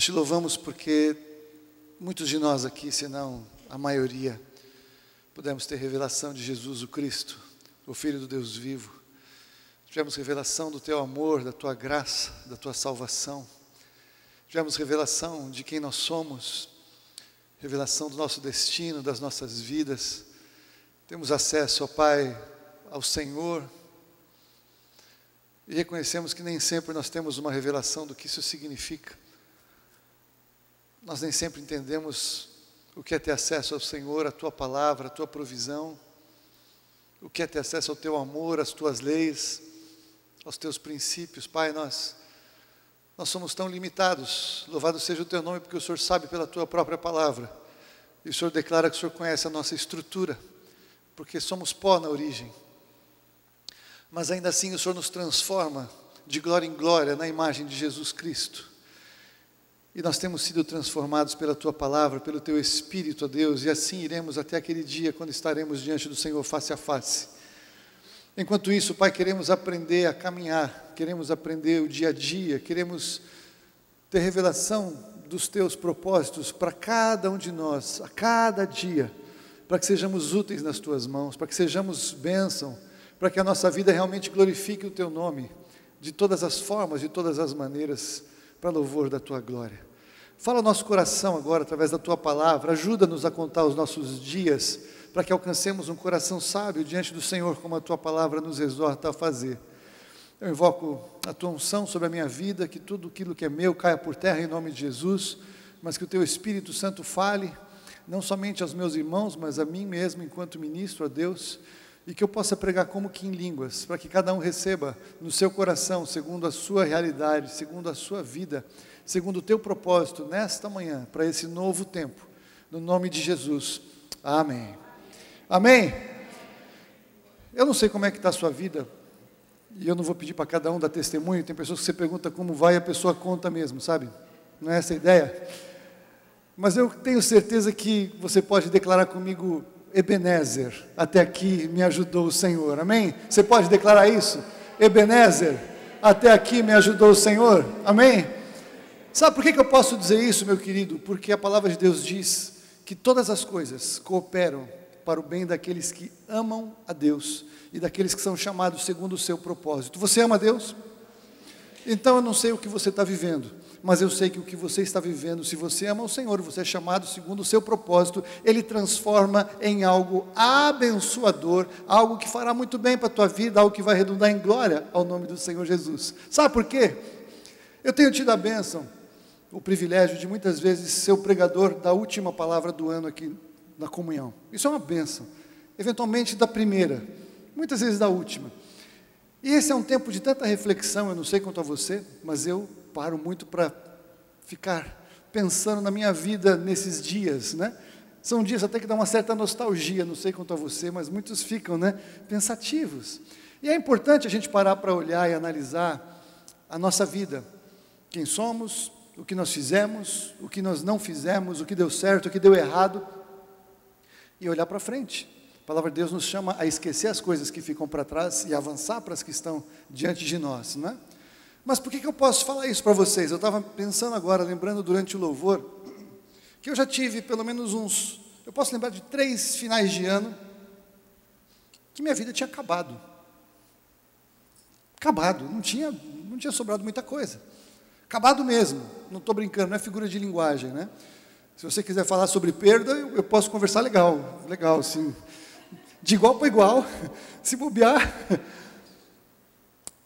Nós te louvamos porque muitos de nós aqui, se não a maioria, pudemos ter revelação de Jesus o Cristo, o Filho do Deus vivo. Tivemos revelação do teu amor, da tua graça, da tua salvação. Tivemos revelação de quem nós somos, revelação do nosso destino, das nossas vidas. Temos acesso, ó Pai, ao Senhor. E reconhecemos que nem sempre nós temos uma revelação do que isso significa. Nós nem sempre entendemos o que é ter acesso ao Senhor, a tua palavra, a tua provisão. O que é ter acesso ao teu amor, às tuas leis, aos teus princípios. Pai, nós somos tão limitados. Louvado seja o teu nome, porque o Senhor sabe pela tua própria palavra. E o Senhor declara que o Senhor conhece a nossa estrutura, porque somos pó na origem. Mas ainda assim o Senhor nos transforma de glória em glória na imagem de Jesus Cristo. E nós temos sido transformados pela tua palavra, pelo teu Espírito, ó Deus, e assim iremos até aquele dia quando estaremos diante do Senhor face a face. Enquanto isso, Pai, queremos aprender a caminhar, queremos aprender o dia a dia, queremos ter revelação dos teus propósitos para cada um de nós, a cada dia, para que sejamos úteis nas tuas mãos, para que sejamos bênção, para que a nossa vida realmente glorifique o teu nome, de todas as formas, de todas as maneiras, para louvor da tua glória. Fala ao nosso coração agora, através da tua palavra, ajuda-nos a contar os nossos dias, para que alcancemos um coração sábio diante do Senhor, como a tua palavra nos exorta a fazer. Eu invoco a tua unção sobre a minha vida, que tudo aquilo que é meu caia por terra em nome de Jesus, mas que o teu Espírito Santo fale, não somente aos meus irmãos, mas a mim mesmo, enquanto ministro a Deus, e que eu possa pregar como que em línguas, para que cada um receba no seu coração, segundo a sua realidade, segundo a sua vida, segundo o teu propósito, nesta manhã, para esse novo tempo, no nome de Jesus. Amém. Amém? Eu não sei como é que está a sua vida, e eu não vou pedir para cada um dar testemunho. Tem pessoas que você pergunta como vai e a pessoa conta mesmo, sabe? Não é essa a ideia? Mas eu tenho certeza que você pode declarar comigo: Ebenezer, até aqui me ajudou o Senhor. Amém? Você pode declarar isso? Ebenezer, até aqui me ajudou o Senhor. Amém? Sabe por que eu posso dizer isso, meu querido? Porque a palavra de Deus diz que todas as coisas cooperam para o bem daqueles que amam a Deus e daqueles que são chamados segundo o seu propósito. Você ama a Deus? Então eu não sei o que você está vivendo, mas eu sei que o que você está vivendo, se você ama o Senhor, você é chamado segundo o seu propósito, Ele transforma em algo abençoador, algo que fará muito bem para a tua vida, algo que vai redundar em glória ao nome do Senhor Jesus. Sabe por quê? Eu tenho tido a bênção, o privilégio de muitas vezes ser o pregador da última palavra do ano aqui na comunhão. Isso é uma bênção, eventualmente da primeira, muitas vezes da última. E esse é um tempo de tanta reflexão, eu não sei quanto a você, mas eu paro muito para ficar pensando na minha vida nesses dias, né? São dias até que dá uma certa nostalgia, não sei quanto a você, mas muitos ficam, né, pensativos. E é importante a gente parar para olhar e analisar a nossa vida. Quem somos, o que nós fizemos, o que nós não fizemos, o que deu certo, o que deu errado, e olhar para frente. A palavra de Deus nos chama a esquecer as coisas que ficam para trás e avançar para as que estão diante de nós, não é? Mas por que eu posso falar isso para vocês? Eu estava pensando agora, lembrando durante o louvor, que eu já tive pelo menos eu posso lembrar de 3 finais de ano, que minha vida tinha acabado. Acabado, não tinha sobrado muita coisa. Acabado mesmo, não estou brincando, não é figura de linguagem, né? Se você quiser falar sobre perda, eu posso conversar legal, sim. De igual para igual, se bobear.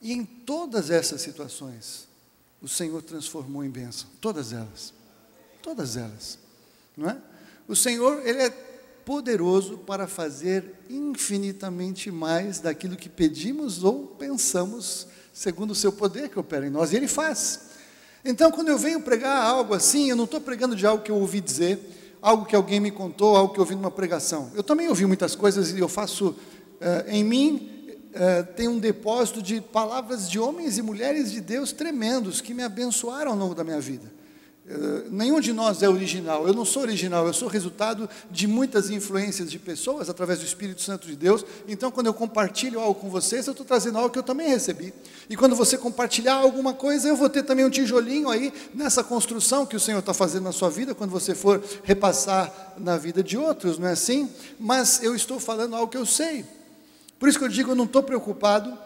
E em todas essas situações, o Senhor transformou em bênção, todas elas, não é? O Senhor, Ele é poderoso para fazer infinitamente mais daquilo que pedimos ou pensamos, segundo o seu poder que opera em nós, e Ele faz. Então, quando eu venho pregar algo assim, eu não estou pregando de algo que eu ouvi dizer, algo que alguém me contou, algo que eu ouvi numa pregação. Eu também ouvi muitas coisas e eu faço, em mim, tem um depósito de palavras de homens e mulheres de Deus tremendos, que me abençoaram ao longo da minha vida. Nenhum de nós é original. Eu não sou original, eu sou resultado de muitas influências de pessoas através do Espírito Santo de Deus. Então, quando eu compartilho algo com vocês, eu estou trazendo algo que eu também recebi. E quando você compartilhar alguma coisa, eu vou ter também um tijolinho aí nessa construção que o Senhor está fazendo na sua vida, quando você for repassar na vida de outros, não é assim? Mas eu estou falando algo que eu sei. Por isso que eu digo, eu não estou preocupado.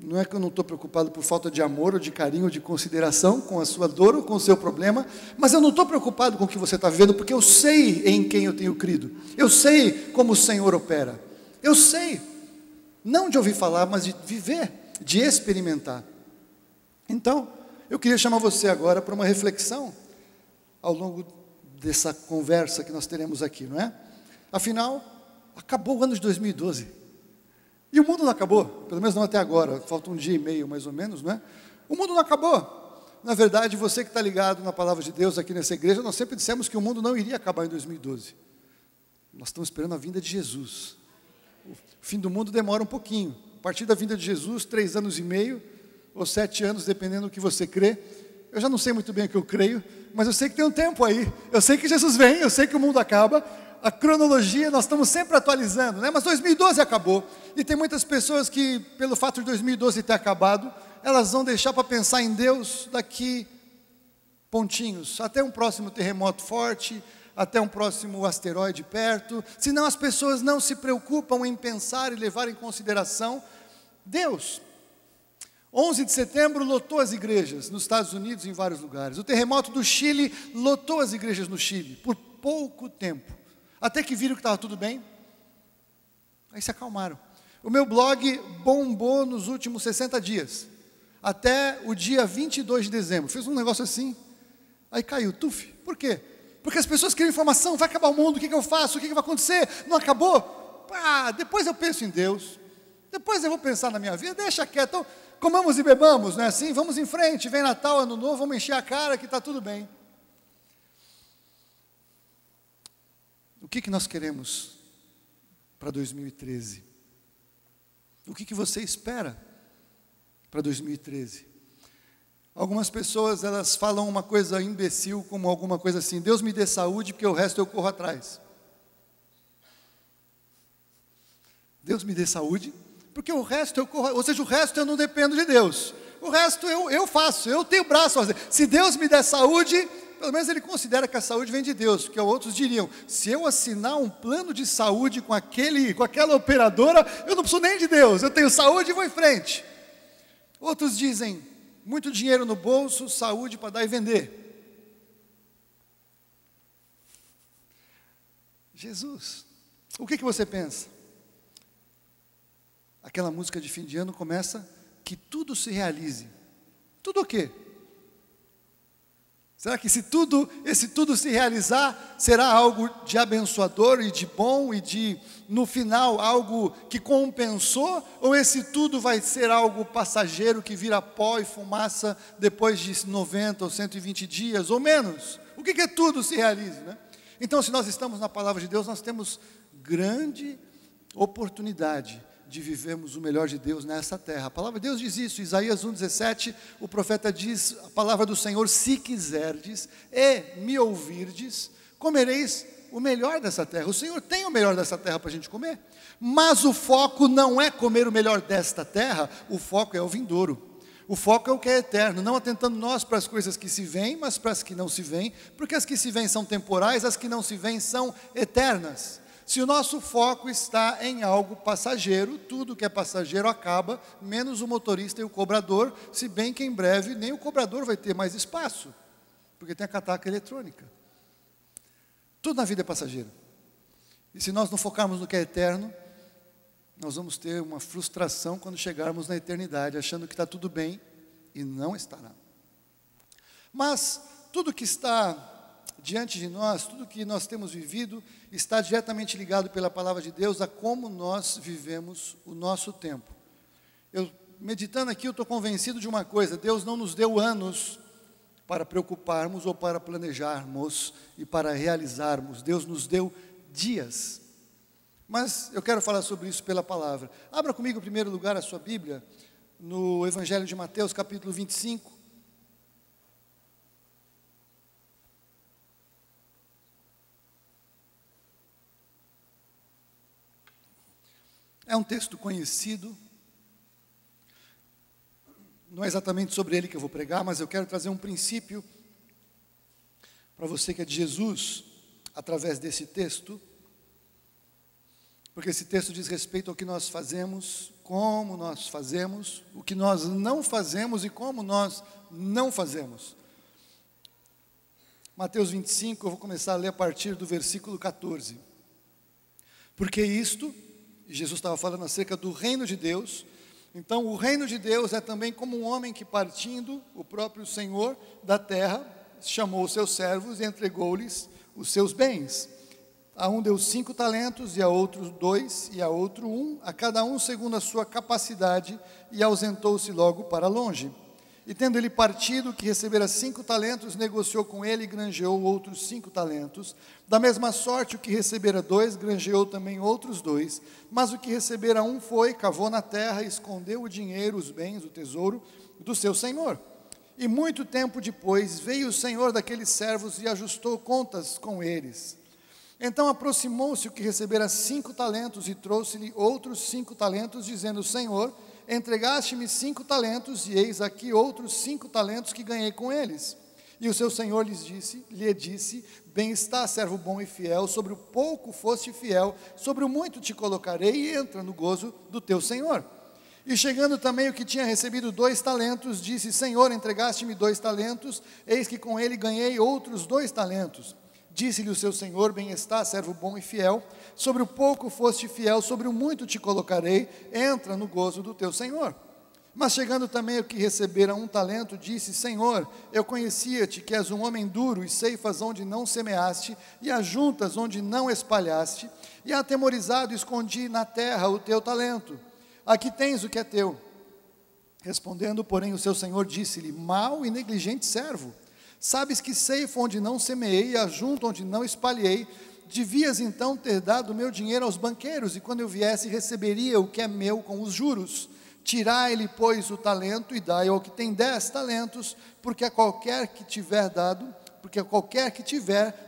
Não é que eu não estou preocupado por falta de amor, ou de carinho, ou de consideração com a sua dor ou com o seu problema, mas eu não estou preocupado com o que você está vivendo, porque eu sei em quem eu tenho crido, eu sei como o Senhor opera, eu sei, não de ouvir falar, mas de viver, de experimentar. Então, eu queria chamar você agora para uma reflexão, ao longo dessa conversa que nós teremos aqui, não é? Afinal, acabou o ano de 2012, e o mundo não acabou, pelo menos não até agora, falta um dia e meio mais ou menos, não é? O mundo não acabou. Na verdade, você que está ligado na palavra de Deus aqui nessa igreja, nós sempre dissemos que o mundo não iria acabar em 2012. Nós estamos esperando a vinda de Jesus. O fim do mundo demora um pouquinho. A partir da vinda de Jesus, 3 anos e meio, ou 7 anos, dependendo do que você crê. Eu já não sei muito bem o que eu creio, mas eu sei que tem um tempo aí. Eu sei que Jesus vem, eu sei que o mundo acaba. A cronologia nós estamos sempre atualizando, né? Mas 2012 acabou, e tem muitas pessoas que, pelo fato de 2012 ter acabado, elas vão deixar para pensar em Deus daqui pontinhos, até um próximo terremoto forte, até um próximo asteroide perto, senão as pessoas não se preocupam em pensar e levar em consideração Deus. 11 de setembro lotou as igrejas nos Estados Unidos e em vários lugares. O terremoto do Chile lotou as igrejas no Chile, por pouco tempo. Até que viram que estava tudo bem, aí se acalmaram. O meu blog bombou nos últimos 60 dias, até o dia 22 de dezembro, fez um negócio assim, aí caiu, tuf. Por quê? Porque as pessoas queriam informação, vai acabar o mundo, o que eu faço, o que vai acontecer, não acabou? Depois eu penso em Deus, depois eu vou pensar na minha vida, deixa quieto, então, comamos e bebamos, não é assim? Vamos em frente, vem Natal, Ano Novo, vamos encher a cara que está tudo bem. O que nós queremos para 2013? O que você espera para 2013? Algumas pessoas, elas falam uma coisa imbecil, como alguma coisa assim: Deus me dê saúde, porque o resto eu corro atrás. Deus me dê saúde, porque o resto eu corro, ou seja, o resto eu não dependo de Deus. O resto eu faço, eu tenho braço a fazer. Se Deus me der saúde, pelo menos ele considera que a saúde vem de Deus, porque outros diriam, se eu assinar um plano de saúde com aquela operadora, eu não preciso nem de Deus, eu tenho saúde e vou em frente. Outros dizem, muito dinheiro no bolso, saúde para dar e vender. Jesus, o que você pensa? Aquela música de fim de ano começa, que tudo se realize. Tudo o quê? Será que esse tudo se realizar, será algo de abençoador e de bom e de, no final, algo que compensou? Ou esse tudo vai ser algo passageiro que vira pó e fumaça depois de 90 ou 120 dias ou menos? O que é tudo se realize, né? Então, se nós estamos na palavra de Deus, nós temos grande oportunidade de vivermos o melhor de Deus nessa terra. A palavra de Deus diz isso, Isaías 1,17, o profeta diz, a palavra do Senhor, se quiserdes e me ouvirdes, comereis o melhor dessa terra. O Senhor tem o melhor dessa terra para a gente comer, mas o foco não é comer o melhor desta terra, o foco é o vindouro. O foco é o que é eterno, não atentando nós para as coisas que se veem, mas para as que não se veem, porque as que se veem são temporais, as que não se veem são eternas. Se o nosso foco está em algo passageiro, tudo que é passageiro acaba, menos o motorista e o cobrador, se bem que em breve nem o cobrador vai ter mais espaço, porque tem a catraca eletrônica. Tudo na vida é passageiro. E se nós não focarmos no que é eterno, nós vamos ter uma frustração quando chegarmos na eternidade, achando que está tudo bem, e não estará. Mas tudo que está diante de nós, tudo que nós temos vivido, está diretamente ligado pela palavra de Deus a como nós vivemos o nosso tempo. Meditando aqui, eu estou convencido de uma coisa: Deus não nos deu anos para preocuparmos ou para planejarmos e para realizarmos. Deus nos deu dias. Mas eu quero falar sobre isso pela palavra. Abra comigo, em primeiro lugar, a sua Bíblia, no Evangelho de Mateus, capítulo 25. É um texto conhecido, não é exatamente sobre ele que eu vou pregar, mas eu quero trazer um princípio para você que é de Jesus, através desse texto, porque esse texto diz respeito ao que nós fazemos, como nós fazemos, o que nós não fazemos e como nós não fazemos. Mateus 25, eu vou começar a ler a partir do versículo 14. Porque isto, Jesus estava falando acerca do reino de Deus. Então o reino de Deus é também como um homem que, partindo, o próprio Senhor da terra, chamou os seus servos e entregou-lhes os seus bens. A um deu 5 talentos, e a outro 2, e a outro 1, a cada um segundo a sua capacidade, e ausentou-se logo para longe. E tendo ele partido, o que recebera 5 talentos, negociou com ele e granjeou outros 5 talentos. Da mesma sorte, o que recebera 2, granjeou também outros 2. Mas o que recebera 1 foi, cavou na terra, escondeu o dinheiro, os bens, o tesouro do seu senhor. E muito tempo depois, veio o senhor daqueles servos e ajustou contas com eles. Então aproximou-se o que recebera 5 talentos e trouxe-lhe outros 5 talentos, dizendo: Senhor, entregaste-me 5 talentos, e eis aqui outros 5 talentos que ganhei com eles. E o seu senhor lhe disse: Bem está, servo bom e fiel, sobre o pouco foste fiel, sobre o muito te colocarei, e entra no gozo do teu senhor. E chegando também o que tinha recebido 2 talentos, disse: Senhor, entregaste-me 2 talentos, eis que com ele ganhei outros 2 talentos. Disse-lhe o seu senhor: Bem está, servo bom e fiel, sobre o pouco foste fiel, sobre o muito te colocarei, entra no gozo do teu senhor. Mas chegando também o que recebera 1 talento, disse: Senhor, eu conhecia-te, que és um homem duro, e ceifas onde não semeaste, e ajuntas onde não espalhaste, e atemorizado escondi na terra o teu talento. Aqui tens o que é teu. Respondendo, porém, o seu senhor disse-lhe: Mau e negligente servo, sabes que ceifo onde não semeei, e ajunto onde não espalhei. Devias então ter dado o meu dinheiro aos banqueiros, e quando eu viesse receberia o que é meu com os juros. Tirai-lhe, pois, o talento e dai ao que tem 10 talentos, porque a qualquer que tiver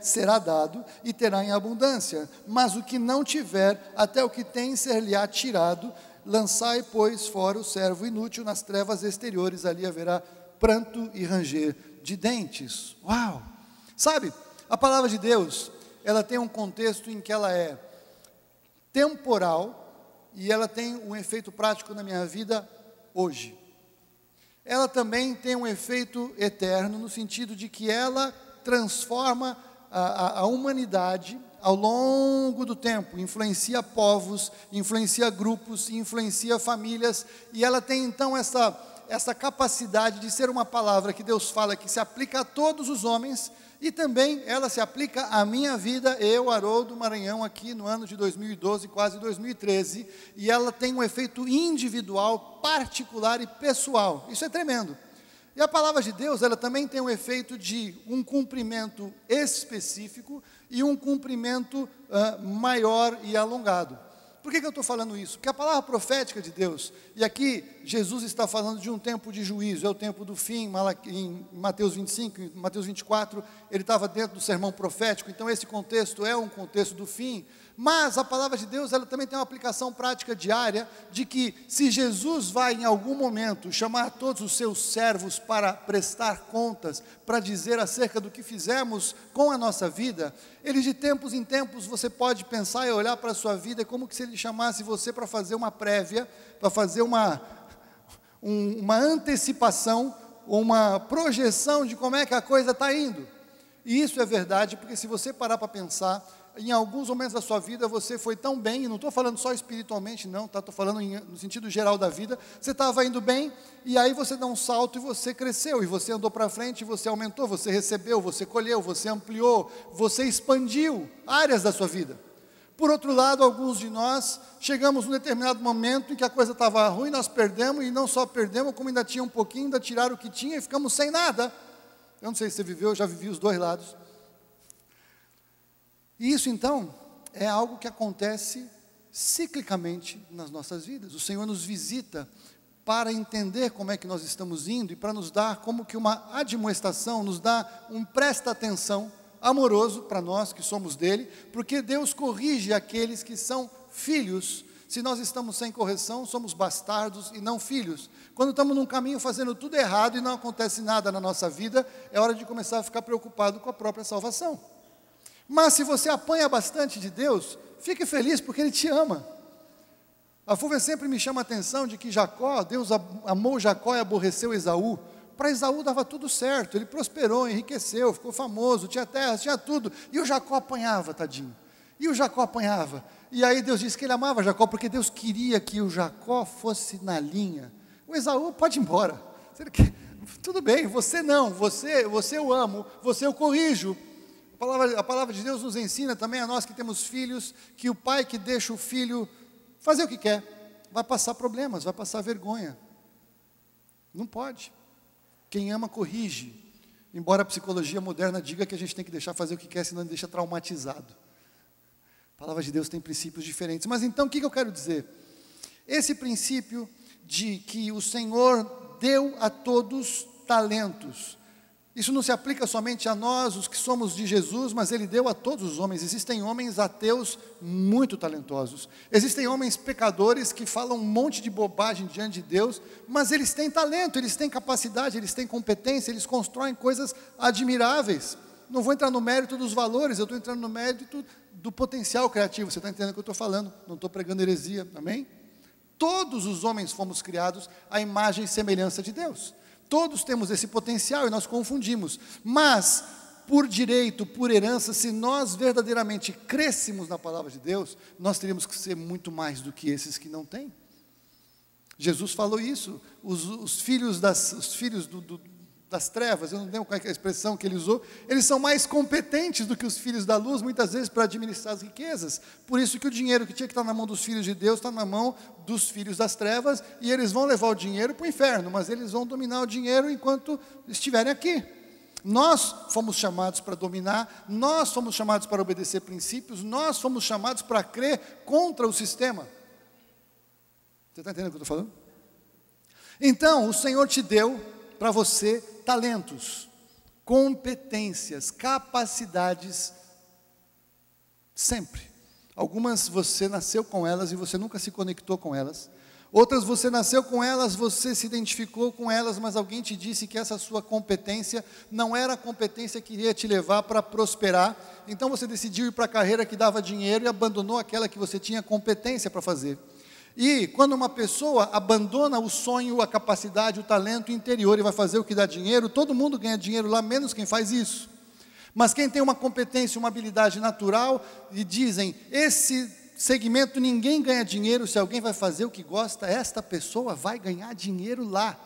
será dado, e terá em abundância. Mas o que não tiver, até o que tem ser-lhe-á tirado. Lançai, pois, fora o servo inútil nas trevas exteriores, ali haverá pranto e ranger de dentes. Uau! Sabe, a palavra de Deus, ela tem um contexto em que ela é temporal, e ela tem um efeito prático na minha vida hoje. Ela também tem um efeito eterno, no sentido de que ela transforma a humanidade ao longo do tempo, influencia povos, influencia grupos, influencia famílias, e ela tem então essa capacidade de ser uma palavra que Deus fala que se aplica a todos os homens, e também ela se aplica à minha vida, eu, Haroldo Maranhão, aqui no ano de 2012, quase 2013, e ela tem um efeito individual, particular e pessoal. Isso é tremendo. E a palavra de Deus, ela também tem um efeito de um cumprimento específico e um cumprimento maior e alongado. Por que eu estou falando isso? Porque a palavra profética de Deus, e aqui Jesus está falando de um tempo de juízo, é o tempo do fim, em Mateus 25, em Mateus 24, ele estava dentro do sermão profético, então esse contexto é um contexto do fim, mas a palavra de Deus, ela também tem uma aplicação prática diária, de que se Jesus vai em algum momento chamar todos os seus servos para prestar contas, para dizer acerca do que fizemos com a nossa vida, ele de tempos em tempos, você pode pensar e olhar para a sua vida, como que se ele chamasse você para fazer uma prévia, para fazer uma antecipação, uma projeção de como é que a coisa está indo. E isso é verdade, porque se você parar para pensar, em alguns momentos da sua vida você foi tão bem, e não estou falando só espiritualmente não, estou falando no sentido geral da vida, você estava indo bem, e aí você dá um salto e você cresceu, e você andou para frente, e você aumentou, você recebeu, você colheu, você ampliou, você expandiu áreas da sua vida. Por outro lado, alguns de nós chegamos num determinado momento em que a coisa estava ruim, nós perdemos, e não só perdemos, como ainda tinha um pouquinho, ainda tiraram o que tinha, e ficamos sem nada. Eu não sei se você viveu, eu já vivi os dois lados. E isso então é algo que acontece ciclicamente nas nossas vidas. O Senhor nos visita para entender como é que nós estamos indo e para nos dar como que uma admoestação, nos dá um presta atenção amoroso para nós que somos dele, porque Deus corrige aqueles que são filhos Se nós estamos sem correção, somos bastardos e não filhos. Quando estamos num caminho fazendo tudo errado e não acontece nada na nossa vida, é hora de começar a ficar preocupado com a própria salvação. Mas se você apanha bastante de Deus, fique feliz porque Ele te ama. A Fúvia sempre me chama a atenção de que Deus amou Jacó e aborreceu Esaú. Para Esaú dava tudo certo, ele prosperou, enriqueceu, ficou famoso, tinha terras, tinha tudo. E o Jacó apanhava, tadinho. E o Jacó apanhava. E aí Deus disse que ele amava Jacó, porque Deus queria que o Jacó fosse na linha. O Esaú pode ir embora. Tudo bem, você não, você eu amo, você eu corrijo. A palavra de Deus nos ensina também, a nós que temos filhos, que o pai que deixa o filho fazer o que quer, vai passar problemas, vai passar vergonha. Não pode. Quem ama corrige. Embora a psicologia moderna diga que a gente tem que deixar fazer o que quer, senão ele deixa traumatizado. A palavra de Deus tem princípios diferentes. Mas então o que eu quero dizer? Esse princípio de que o Senhor deu a todos talentos. Isso não se aplica somente a nós, os que somos de Jesus, mas Ele deu a todos os homens. Existem homens ateus muito talentosos. Existem homens pecadores que falam um monte de bobagem diante de Deus, mas eles têm talento, eles têm capacidade, eles têm competência, eles constroem coisas admiráveis. Não vou entrar no mérito dos valores, eu estou entrando no mérito do potencial criativo. Você está entendendo o que eu estou falando? Não estou pregando heresia, amém? Todos os homens fomos criados à imagem e semelhança de Deus. Todos temos esse potencial e nós confundimos. Mas, por direito, por herança, se nós verdadeiramente crescêssemos na palavra de Deus, nós teríamos que ser muito mais do que esses que não têm. Jesus falou isso. Os filhos das trevas, eu não lembro qual é a expressão que ele usou, eles são mais competentes do que os filhos da luz, muitas vezes, para administrar as riquezas. Por isso que o dinheiro que tinha que estar na mão dos filhos de Deus, está na mão dos filhos das trevas, e eles vão levar o dinheiro para o inferno, mas eles vão dominar o dinheiro enquanto estiverem aqui. Nós fomos chamados para dominar, nós fomos chamados para obedecer princípios, nós fomos chamados para crer contra o sistema. Você está entendendo o que eu estou falando? Então, o Senhor te deu para você talentos, competências, capacidades, sempre. Algumas você nasceu com elas e você nunca se conectou com elas. Outras você nasceu com elas, você se identificou com elas, mas alguém te disse que essa sua competência não era a competência que iria te levar para prosperar. Então você decidiu ir para a carreira que dava dinheiro e abandonou aquela que você tinha competência para fazer. E quando uma pessoa abandona o sonho, a capacidade, o talento interior e vai fazer o que dá dinheiro, todo mundo ganha dinheiro lá, menos quem faz isso. Mas quem tem uma competência, uma habilidade natural, e dizem, esse segmento ninguém ganha dinheiro, se alguém vai fazer o que gosta, esta pessoa vai ganhar dinheiro lá.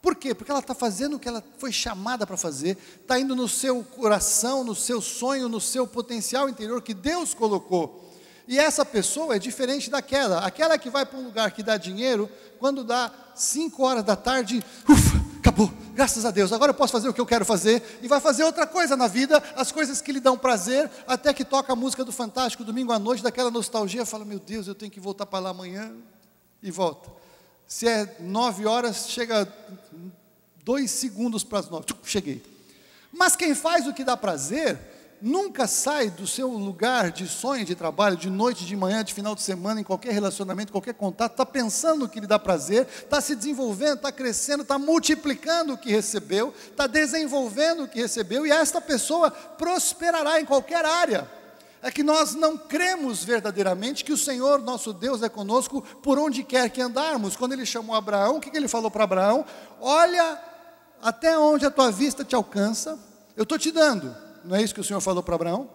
Por quê? Porque ela está fazendo o que ela foi chamada para fazer, está indo no seu coração, no seu sonho, no seu potencial interior que Deus colocou. E essa pessoa é diferente aquela que vai para um lugar que dá dinheiro, quando dá 5 horas da tarde, ufa, acabou, graças a Deus, agora eu posso fazer o que eu quero fazer, e vai fazer outra coisa na vida, as coisas que lhe dão prazer, até que toca a música do Fantástico, domingo à noite, daquela nostalgia, fala, meu Deus, eu tenho que voltar para lá amanhã, e volta. Se é 9 horas, chega 2 segundos para as 9, cheguei. Mas quem faz o que dá prazer, nunca sai do seu lugar de sonho, de trabalho, de noite, de manhã, de final de semana, em qualquer relacionamento, qualquer contato, está pensando no que lhe dá prazer, está se desenvolvendo, está crescendo, está multiplicando o que recebeu, está desenvolvendo o que recebeu, e esta pessoa prosperará em qualquer área. É que nós não cremos verdadeiramente que o Senhor, nosso Deus, é conosco por onde quer que andarmos. Quando Ele chamou Abraão, o que Ele falou para Abraão? Olha até onde a tua vista te alcança, eu estou te dando. Não é isso que o Senhor falou para Abraão?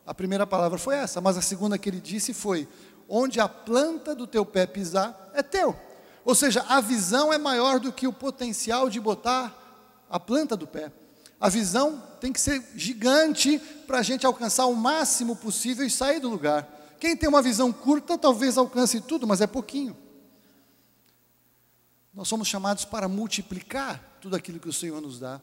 A primeira palavra foi essa, mas a segunda que Ele disse foi, onde a planta do teu pé pisar, é teu. Ou seja, a visão é maior do que o potencial de botar a planta do pé. A visão tem que ser gigante para a gente alcançar o máximo possível e sair do lugar. Quem tem uma visão curta talvez alcance tudo, mas é pouquinho. Nós somos chamados para multiplicar tudo aquilo que o Senhor nos dá.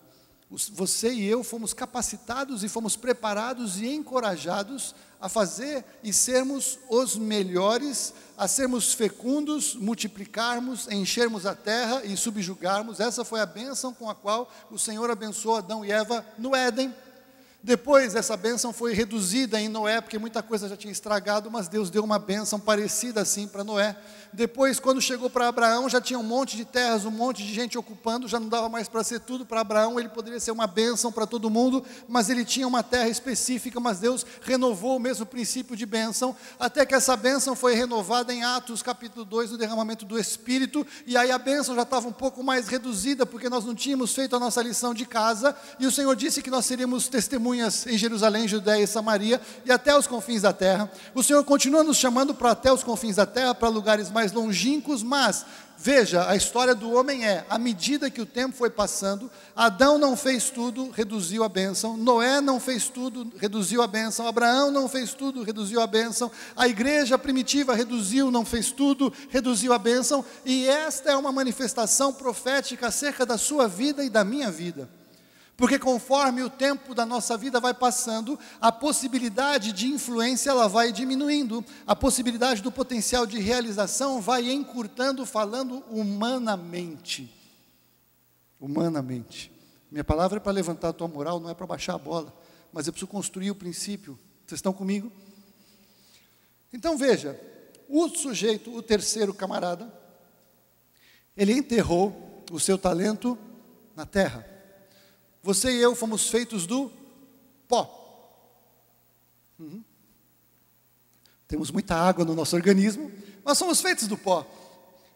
Você e eu fomos capacitados e fomos preparados e encorajados a fazer e sermos os melhores, a sermos fecundos, multiplicarmos, enchermos a terra e subjugarmos. Essa foi a bênção com a qual o Senhor abençoou Adão e Eva no Éden. Depois essa bênção foi reduzida em Noé, porque muita coisa já tinha estragado, mas Deus deu uma bênção parecida assim para Noé. Depois, quando chegou para Abraão, já tinha um monte de terras, um monte de gente ocupando, já não dava mais para ser tudo para Abraão, ele poderia ser uma bênção para todo mundo, mas ele tinha uma terra específica, mas Deus renovou o mesmo princípio de bênção, até que essa bênção foi renovada em Atos capítulo 2, no derramamento do Espírito, e aí a bênção já estava um pouco mais reduzida, porque nós não tínhamos feito a nossa lição de casa, e o Senhor disse que nós seríamos testemunhas em Jerusalém, Judéia e Samaria, e até os confins da terra. O Senhor continua nos chamando para até os confins da terra, para lugares mais longínquos, mas veja, a história do homem é, à medida que o tempo foi passando, Adão não fez tudo, reduziu a bênção, Noé não fez tudo, reduziu a bênção, Abraão não fez tudo, reduziu a bênção, a igreja primitiva reduziu, não fez tudo, reduziu a bênção, e esta é uma manifestação profética acerca da sua vida e da minha vida. Porque conforme o tempo da nossa vida vai passando, a possibilidade de influência ela vai diminuindo, a possibilidade do potencial de realização vai encurtando, falando humanamente. Humanamente. Minha palavra é para levantar a tua moral, não é para baixar a bola, mas eu preciso construir o princípio. Vocês estão comigo? Então veja, o sujeito, o terceiro camarada, ele enterrou o seu talento na terra. Você e eu fomos feitos do pó. Temos muita água no nosso organismo, mas somos feitos do pó.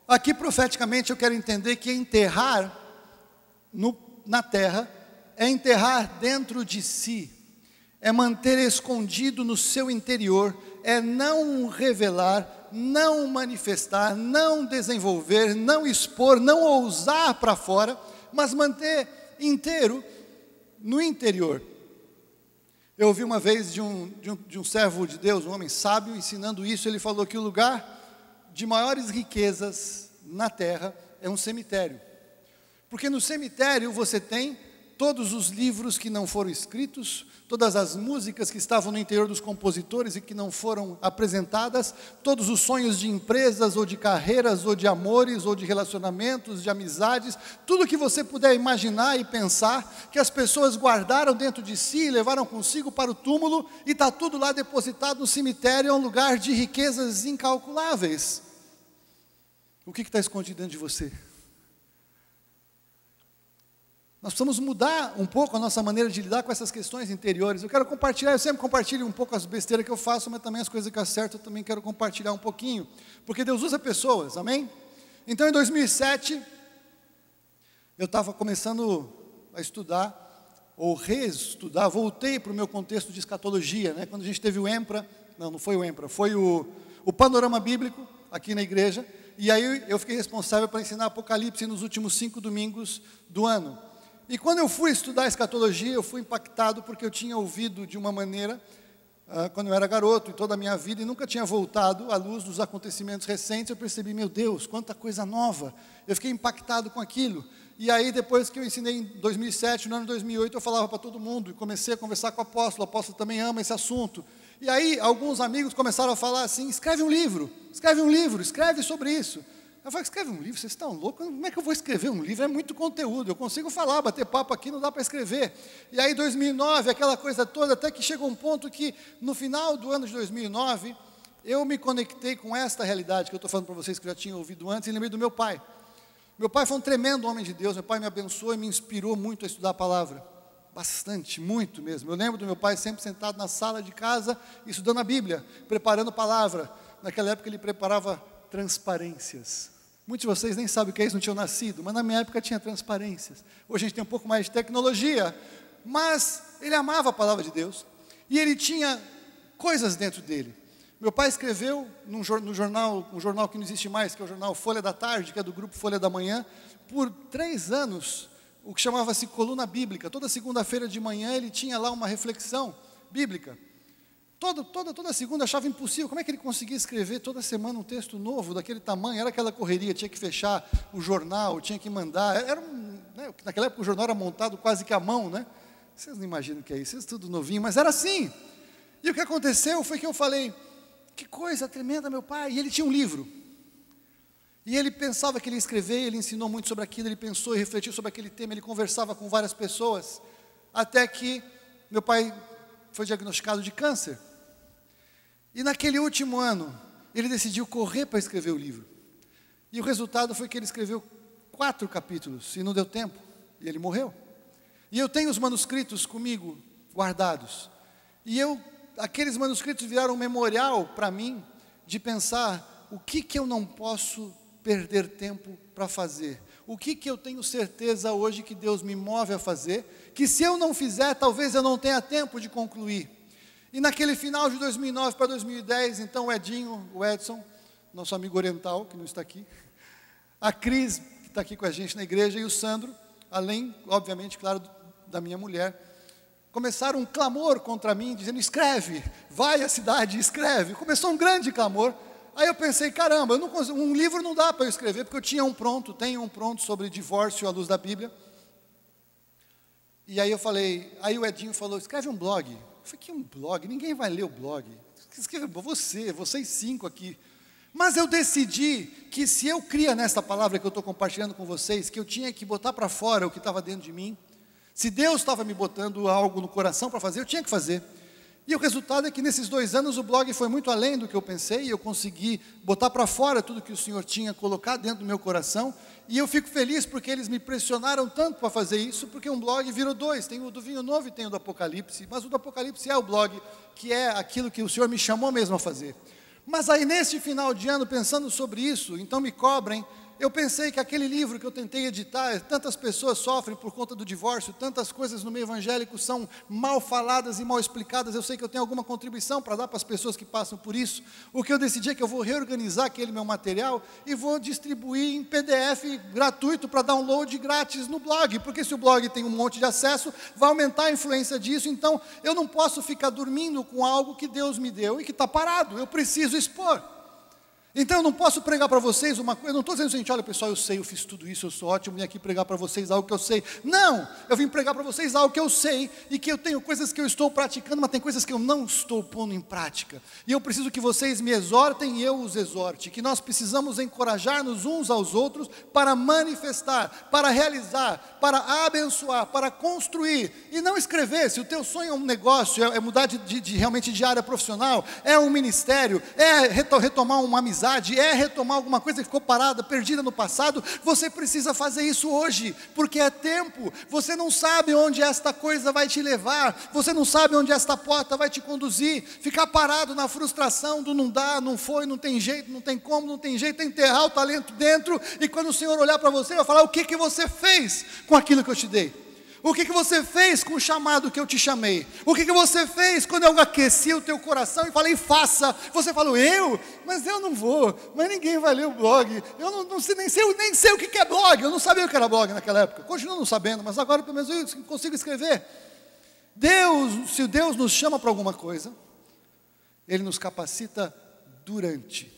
Aqui profeticamente eu quero entender que enterrar na terra é enterrar dentro de si, é manter escondido no seu interior, é não revelar, não manifestar, não desenvolver, não expor, não ousar para fora, mas manter inteiro no interior. Eu ouvi uma vez de um servo de Deus, um homem sábio, ensinando isso. Ele falou que o lugar de maiores riquezas na terra é um cemitério, porque no cemitério você tem todos os livros que não foram escritos, todas as músicas que estavam no interior dos compositores e que não foram apresentadas, todos os sonhos de empresas, ou de carreiras, ou de amores, ou de relacionamentos, de amizades, tudo que você puder imaginar e pensar, que as pessoas guardaram dentro de si e levaram consigo para o túmulo, e está tudo lá depositado no cemitério, é um lugar de riquezas incalculáveis. O que está escondido dentro de você? Nós precisamos mudar um pouco a nossa maneira de lidar com essas questões interiores. Eu quero compartilhar, eu sempre compartilho um pouco as besteiras que eu faço, mas também as coisas que eu acerto, eu também quero compartilhar um pouquinho, porque Deus usa pessoas, amém? Então em 2007, eu estava começando a estudar, ou reestudar, voltei para o meu contexto de escatologia, né? Quando a gente teve o EMPRA, não foi o EMPRA, foi o Panorama Bíblico, aqui na igreja, e aí eu fiquei responsável para ensinar Apocalipse nos últimos 5 domingos do ano. E quando eu fui estudar escatologia, eu fui impactado porque eu tinha ouvido de uma maneira, quando eu era garoto, em toda a minha vida, e nunca tinha voltado à luz dos acontecimentos recentes. Eu percebi, meu Deus, quanta coisa nova. Eu fiquei impactado com aquilo. E aí, depois que eu ensinei em 2007, no ano 2008, eu falava para todo mundo, e comecei a conversar com o apóstolo também ama esse assunto. E aí, alguns amigos começaram a falar assim, escreve um livro, escreve sobre isso. Eu falei, escreve um livro, vocês estão loucos? Como é que eu vou escrever um livro? É muito conteúdo, eu consigo falar, bater papo aqui, não dá para escrever. E aí 2009, aquela coisa toda, até que chegou um ponto que no final do ano de 2009, eu me conectei com esta realidade que eu estou falando para vocês, que eu já tinha ouvido antes, e lembrei do meu pai. Meu pai foi um tremendo homem de Deus, meu pai me abençoou e me inspirou muito a estudar a palavra. Bastante, muito mesmo. Eu lembro do meu pai sempre sentado na sala de casa, estudando a Bíblia, preparando a palavra. Naquela época ele preparava transparências. Muitos de vocês nem sabem o que é isso, não tinham nascido, mas na minha época tinha transparências. Hoje a gente tem um pouco mais de tecnologia, mas ele amava a palavra de Deus, e ele tinha coisas dentro dele. Meu pai escreveu no jornal, um jornal que não existe mais, que é o jornal Folha da Tarde, que é do grupo Folha da Manhã, por 3 anos, o que chamava-se Coluna Bíblica. Toda segunda-feira de manhã ele tinha lá uma reflexão bíblica. Toda segunda achava impossível, como é que ele conseguia escrever toda semana um texto novo, daquele tamanho? Era aquela correria, tinha que fechar o jornal, tinha que mandar, naquela época o jornal era montado quase que à mão, né? Vocês não imaginam o que é isso, isso é tudo novinho, mas era assim. E o que aconteceu foi que eu falei, que coisa tremenda, meu pai, e ele tinha um livro. E ele pensava que ele ia escrever, ele ensinou muito sobre aquilo, ele pensou e refletiu sobre aquele tema, ele conversava com várias pessoas, até que meu pai foi diagnosticado de câncer. E naquele último ano, ele decidiu correr para escrever o livro. E o resultado foi que ele escreveu 4 capítulos, e não deu tempo, e ele morreu. E eu tenho os manuscritos comigo, guardados. E aqueles manuscritos viraram um memorial para mim, de pensar o que eu não posso perder tempo para fazer. O que eu tenho certeza hoje que Deus me move a fazer, que se eu não fizer, talvez eu não tenha tempo de concluir. E naquele final de 2009 para 2010, então o Edinho, o Edson, nosso amigo oriental, que não está aqui, a Cris, que está aqui com a gente na igreja, e o Sandro, além, obviamente, claro, da minha mulher, começaram um clamor contra mim, dizendo, escreve, vai à cidade, escreve. Começou um grande clamor. Aí eu pensei, caramba, um livro não dá para eu escrever, porque eu tinha tenho um pronto sobre divórcio à luz da Bíblia. E aí eu falei, aí o Edinho falou, escreve um blog. Eu falei, que um blog? Ninguém vai ler o blog. Escreve vocês 5 aqui. Mas eu decidi que se eu cria nessa palavra que eu estou compartilhando com vocês, que eu tinha que botar para fora o que estava dentro de mim, se Deus estava me botando algo no coração para fazer, eu tinha que fazer. E o resultado é que nesses 2 anos o blog foi muito além do que eu pensei, e eu consegui botar para fora tudo que o Senhor tinha colocado dentro do meu coração, e eu fico feliz porque eles me pressionaram tanto para fazer isso, porque um blog virou 2, tem o do Vinho Novo e tem o do Apocalipse, mas o do Apocalipse é o blog, que é aquilo que o Senhor me chamou mesmo a fazer. Mas aí nesse final de ano, pensando sobre isso, então me cobrem, eu pensei que aquele livro que eu tentei editar, tantas pessoas sofrem por conta do divórcio, tantas coisas no meio evangélico são mal faladas e mal explicadas, eu sei que eu tenho alguma contribuição para dar para as pessoas que passam por isso. O que eu decidi é que eu vou reorganizar aquele meu material e vou distribuir em PDF gratuito para download grátis no blog, porque se o blog tem um monte de acesso, vai aumentar a influência disso, então eu não posso ficar dormindo com algo que Deus me deu e que está parado, eu preciso expor. Então eu não posso pregar para vocês uma coisa, eu não estou dizendo assim, olha pessoal, eu sei, eu fiz tudo isso, eu sou ótimo, vim aqui pregar para vocês algo que eu sei. Não, eu vim pregar para vocês algo que eu sei, e que eu tenho coisas que eu estou praticando, mas tem coisas que eu não estou pondo em prática. E eu preciso que vocês me exortem e eu os exorte, que nós precisamos encorajar-nos uns aos outros para manifestar, para realizar, para abençoar, para construir, e não escrever. Se o teu sonho é um negócio, é mudar realmente de área profissional, é um ministério, é retomar uma amizade, é retomar alguma coisa que ficou parada, perdida no passado, você precisa fazer isso hoje, porque é tempo. Você não sabe onde esta coisa vai te levar, você não sabe onde esta porta vai te conduzir. Ficar parado na frustração do não dá, não foi, não tem jeito, não tem como, não tem jeito, enterrar o talento dentro, e quando o Senhor olhar para você, vai falar, o que você fez com aquilo que eu te dei? O que você fez com o chamado que eu te chamei? O que você fez quando eu aqueci o teu coração e falei, faça? Você falou, mas eu não vou, mas ninguém vai ler o blog. Eu não sei, nem sei o que é blog. Eu não sabia o que era blog naquela época. Continuo não sabendo, mas agora pelo menos eu consigo escrever. Se Deus nos chama para alguma coisa, Ele nos capacita durante.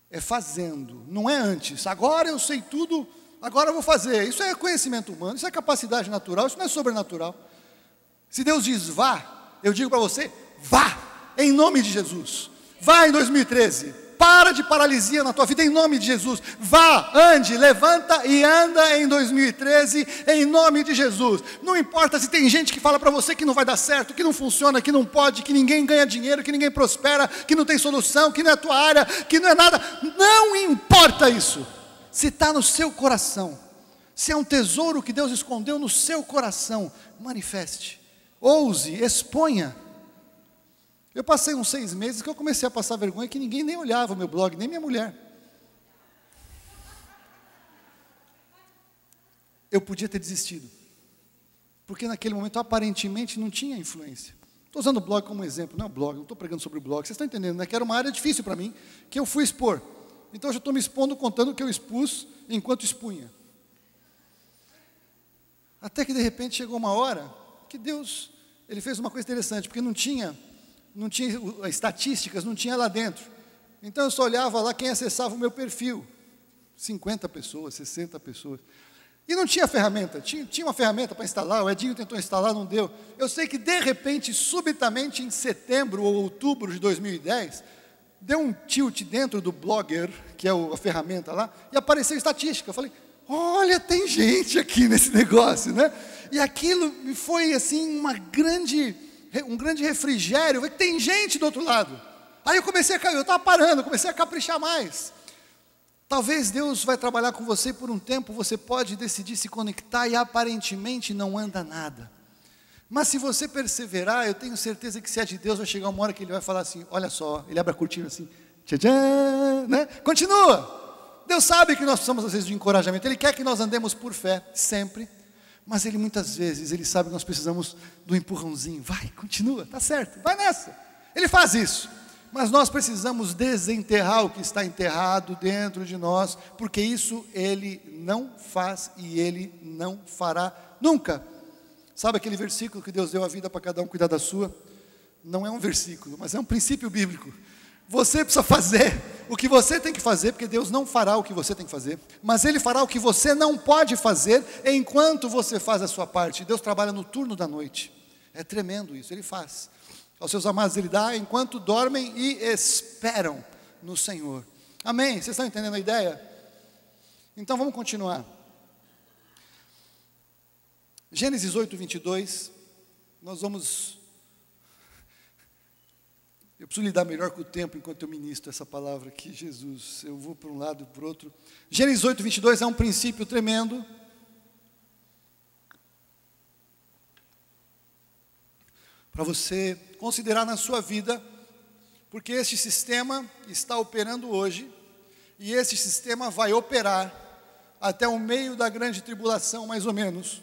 É fazendo, não é antes. Agora eu sei tudo, agora eu vou fazer. Isso é conhecimento humano, isso é capacidade natural, isso não é sobrenatural. Se Deus diz vá, eu digo para você, vá, em nome de Jesus. Vá em 2013, para de paralisia na tua vida em nome de Jesus. Vá, ande, levanta e anda em 2013 em nome de Jesus. Não importa se tem gente que fala para você que não vai dar certo, que não funciona, que não pode, que ninguém ganha dinheiro, que ninguém prospera, que não tem solução, que não é a tua área, que não é nada. Não importa isso. Se está no seu coração, se é um tesouro que Deus escondeu no seu coração, manifeste, ouse, exponha. Eu passei uns 6 meses que eu comecei a passar vergonha que ninguém nem olhava o meu blog, nem minha mulher. Eu podia ter desistido, porque naquele momento aparentemente não tinha influência. Estou usando o blog como exemplo, não é o blog, não estou pregando sobre o blog, vocês estão entendendo, né? Que era uma área difícil para mim, que eu fui expor. Então eu já estou me expondo, contando o que eu expus enquanto expunha. Até que de repente chegou uma hora que Deus, Ele fez uma coisa interessante, porque não tinha estatísticas, não tinha lá dentro. Então eu só olhava lá quem acessava o meu perfil. 50 pessoas, 60 pessoas. E não tinha ferramenta, tinha uma ferramenta para instalar, o Edinho tentou instalar, não deu. Eu sei que de repente, subitamente em setembro ou outubro de 2010, deu um tilt dentro do Blogger, que é a ferramenta lá, e apareceu estatística. Eu falei, olha, tem gente aqui nesse negócio, né? E aquilo me foi assim um grande refrigério, ver que tem gente do outro lado. Aí eu estava parando, comecei a caprichar mais. Talvez Deus vai trabalhar com você por um tempo, você pode decidir se conectar e aparentemente não anda nada. Mas se você perseverar, eu tenho certeza que se é de Deus, vai chegar uma hora que Ele vai falar assim, olha só, Ele abre a cortina assim, tchadã, né? Continua. Deus sabe que nós precisamos às vezes de encorajamento, Ele quer que nós andemos por fé, sempre. Mas Ele muitas vezes, Ele sabe que nós precisamos do empurrãozinho, vai, continua, tá certo, vai nessa. Ele faz isso. Mas nós precisamos desenterrar o que está enterrado dentro de nós, porque isso Ele não faz e Ele não fará nunca. Sabe aquele versículo que Deus deu a vida para cada um cuidar da sua? Não é um versículo, mas é um princípio bíblico. Você precisa fazer o que você tem que fazer, porque Deus não fará o que você tem que fazer, mas Ele fará o que você não pode fazer, enquanto você faz a sua parte. Deus trabalha no turno da noite, é tremendo isso, Ele faz. Aos seus amados Ele dá, enquanto dormem e esperam no Senhor. Amém? Vocês estão entendendo a ideia? Então vamos continuar. Gênesis 8, 22, nós vamos... Eu preciso lidar melhor com o tempo enquanto eu ministro essa palavra aqui, Jesus. Eu vou para um lado e para o outro. Gênesis 8, 22 é um princípio tremendo. Para você considerar na sua vida, porque este sistema está operando hoje, e este sistema vai operar até o meio da grande tribulação, mais ou menos.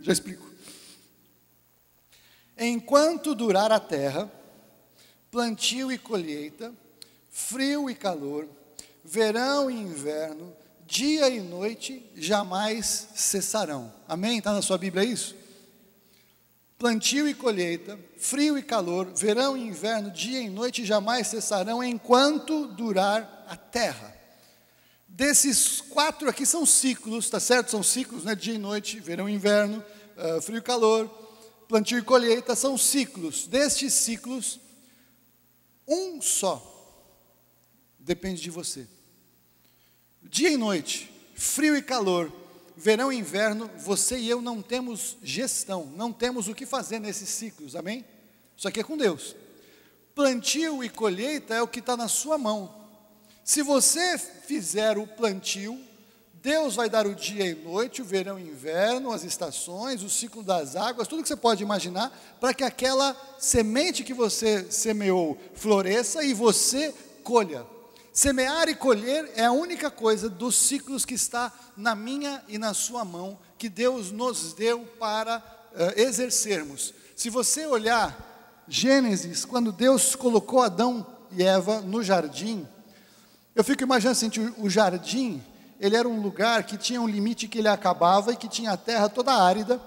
Já explico. Enquanto durar a terra, plantio e colheita, frio e calor, verão e inverno, dia e noite, jamais cessarão. Amém? Está na sua Bíblia isso? Plantio e colheita, frio e calor, verão e inverno, dia e noite, jamais cessarão, enquanto durar a terra. Desses 4 aqui são ciclos, tá certo? São ciclos, né? Dia e noite, verão e inverno, frio e calor, plantio e colheita, são ciclos. Destes ciclos, um só depende de você. Dia e noite, frio e calor, verão e inverno, você e eu não temos gestão, não temos o que fazer nesses ciclos, amém? Isso aqui é com Deus. Plantio e colheita é o que está na sua mão. Se você fizer o plantio, Deus vai dar o dia e noite, o verão e inverno, as estações, o ciclo das águas, tudo que você pode imaginar, para que aquela semente que você semeou floresça e você colha. Semear e colher é a única coisa dos ciclos que está na minha e na sua mão, que Deus nos deu para exercermos. Se você olhar Gênesis, quando Deus colocou Adão e Eva no jardim, eu fico imaginando assim, o jardim, ele era um lugar que tinha um limite que ele acabava e que tinha a terra toda árida,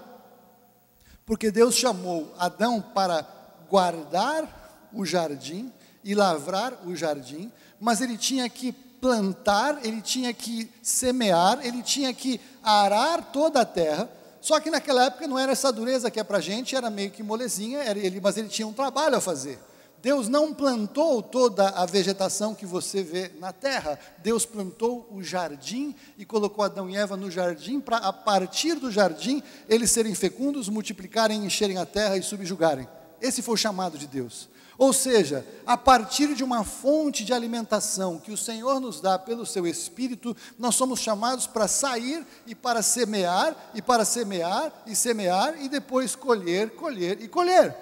porque Deus chamou Adão para guardar o jardim e lavrar o jardim, mas ele tinha que plantar, ele tinha que semear, ele tinha que arar toda a terra. Só que naquela época não era essa dureza que é para a gente, era meio que molezinha, mas ele tinha um trabalho a fazer. Deus não plantou toda a vegetação que você vê na terra. Deus plantou o jardim e colocou Adão e Eva no jardim para, a partir do jardim, eles serem fecundos, multiplicarem, encherem a terra e subjugarem. Esse foi o chamado de Deus. Ou seja, a partir de uma fonte de alimentação que o Senhor nos dá pelo seu Espírito, nós somos chamados para sair e para semear, e para semear, e semear, e depois colher, colher e colher.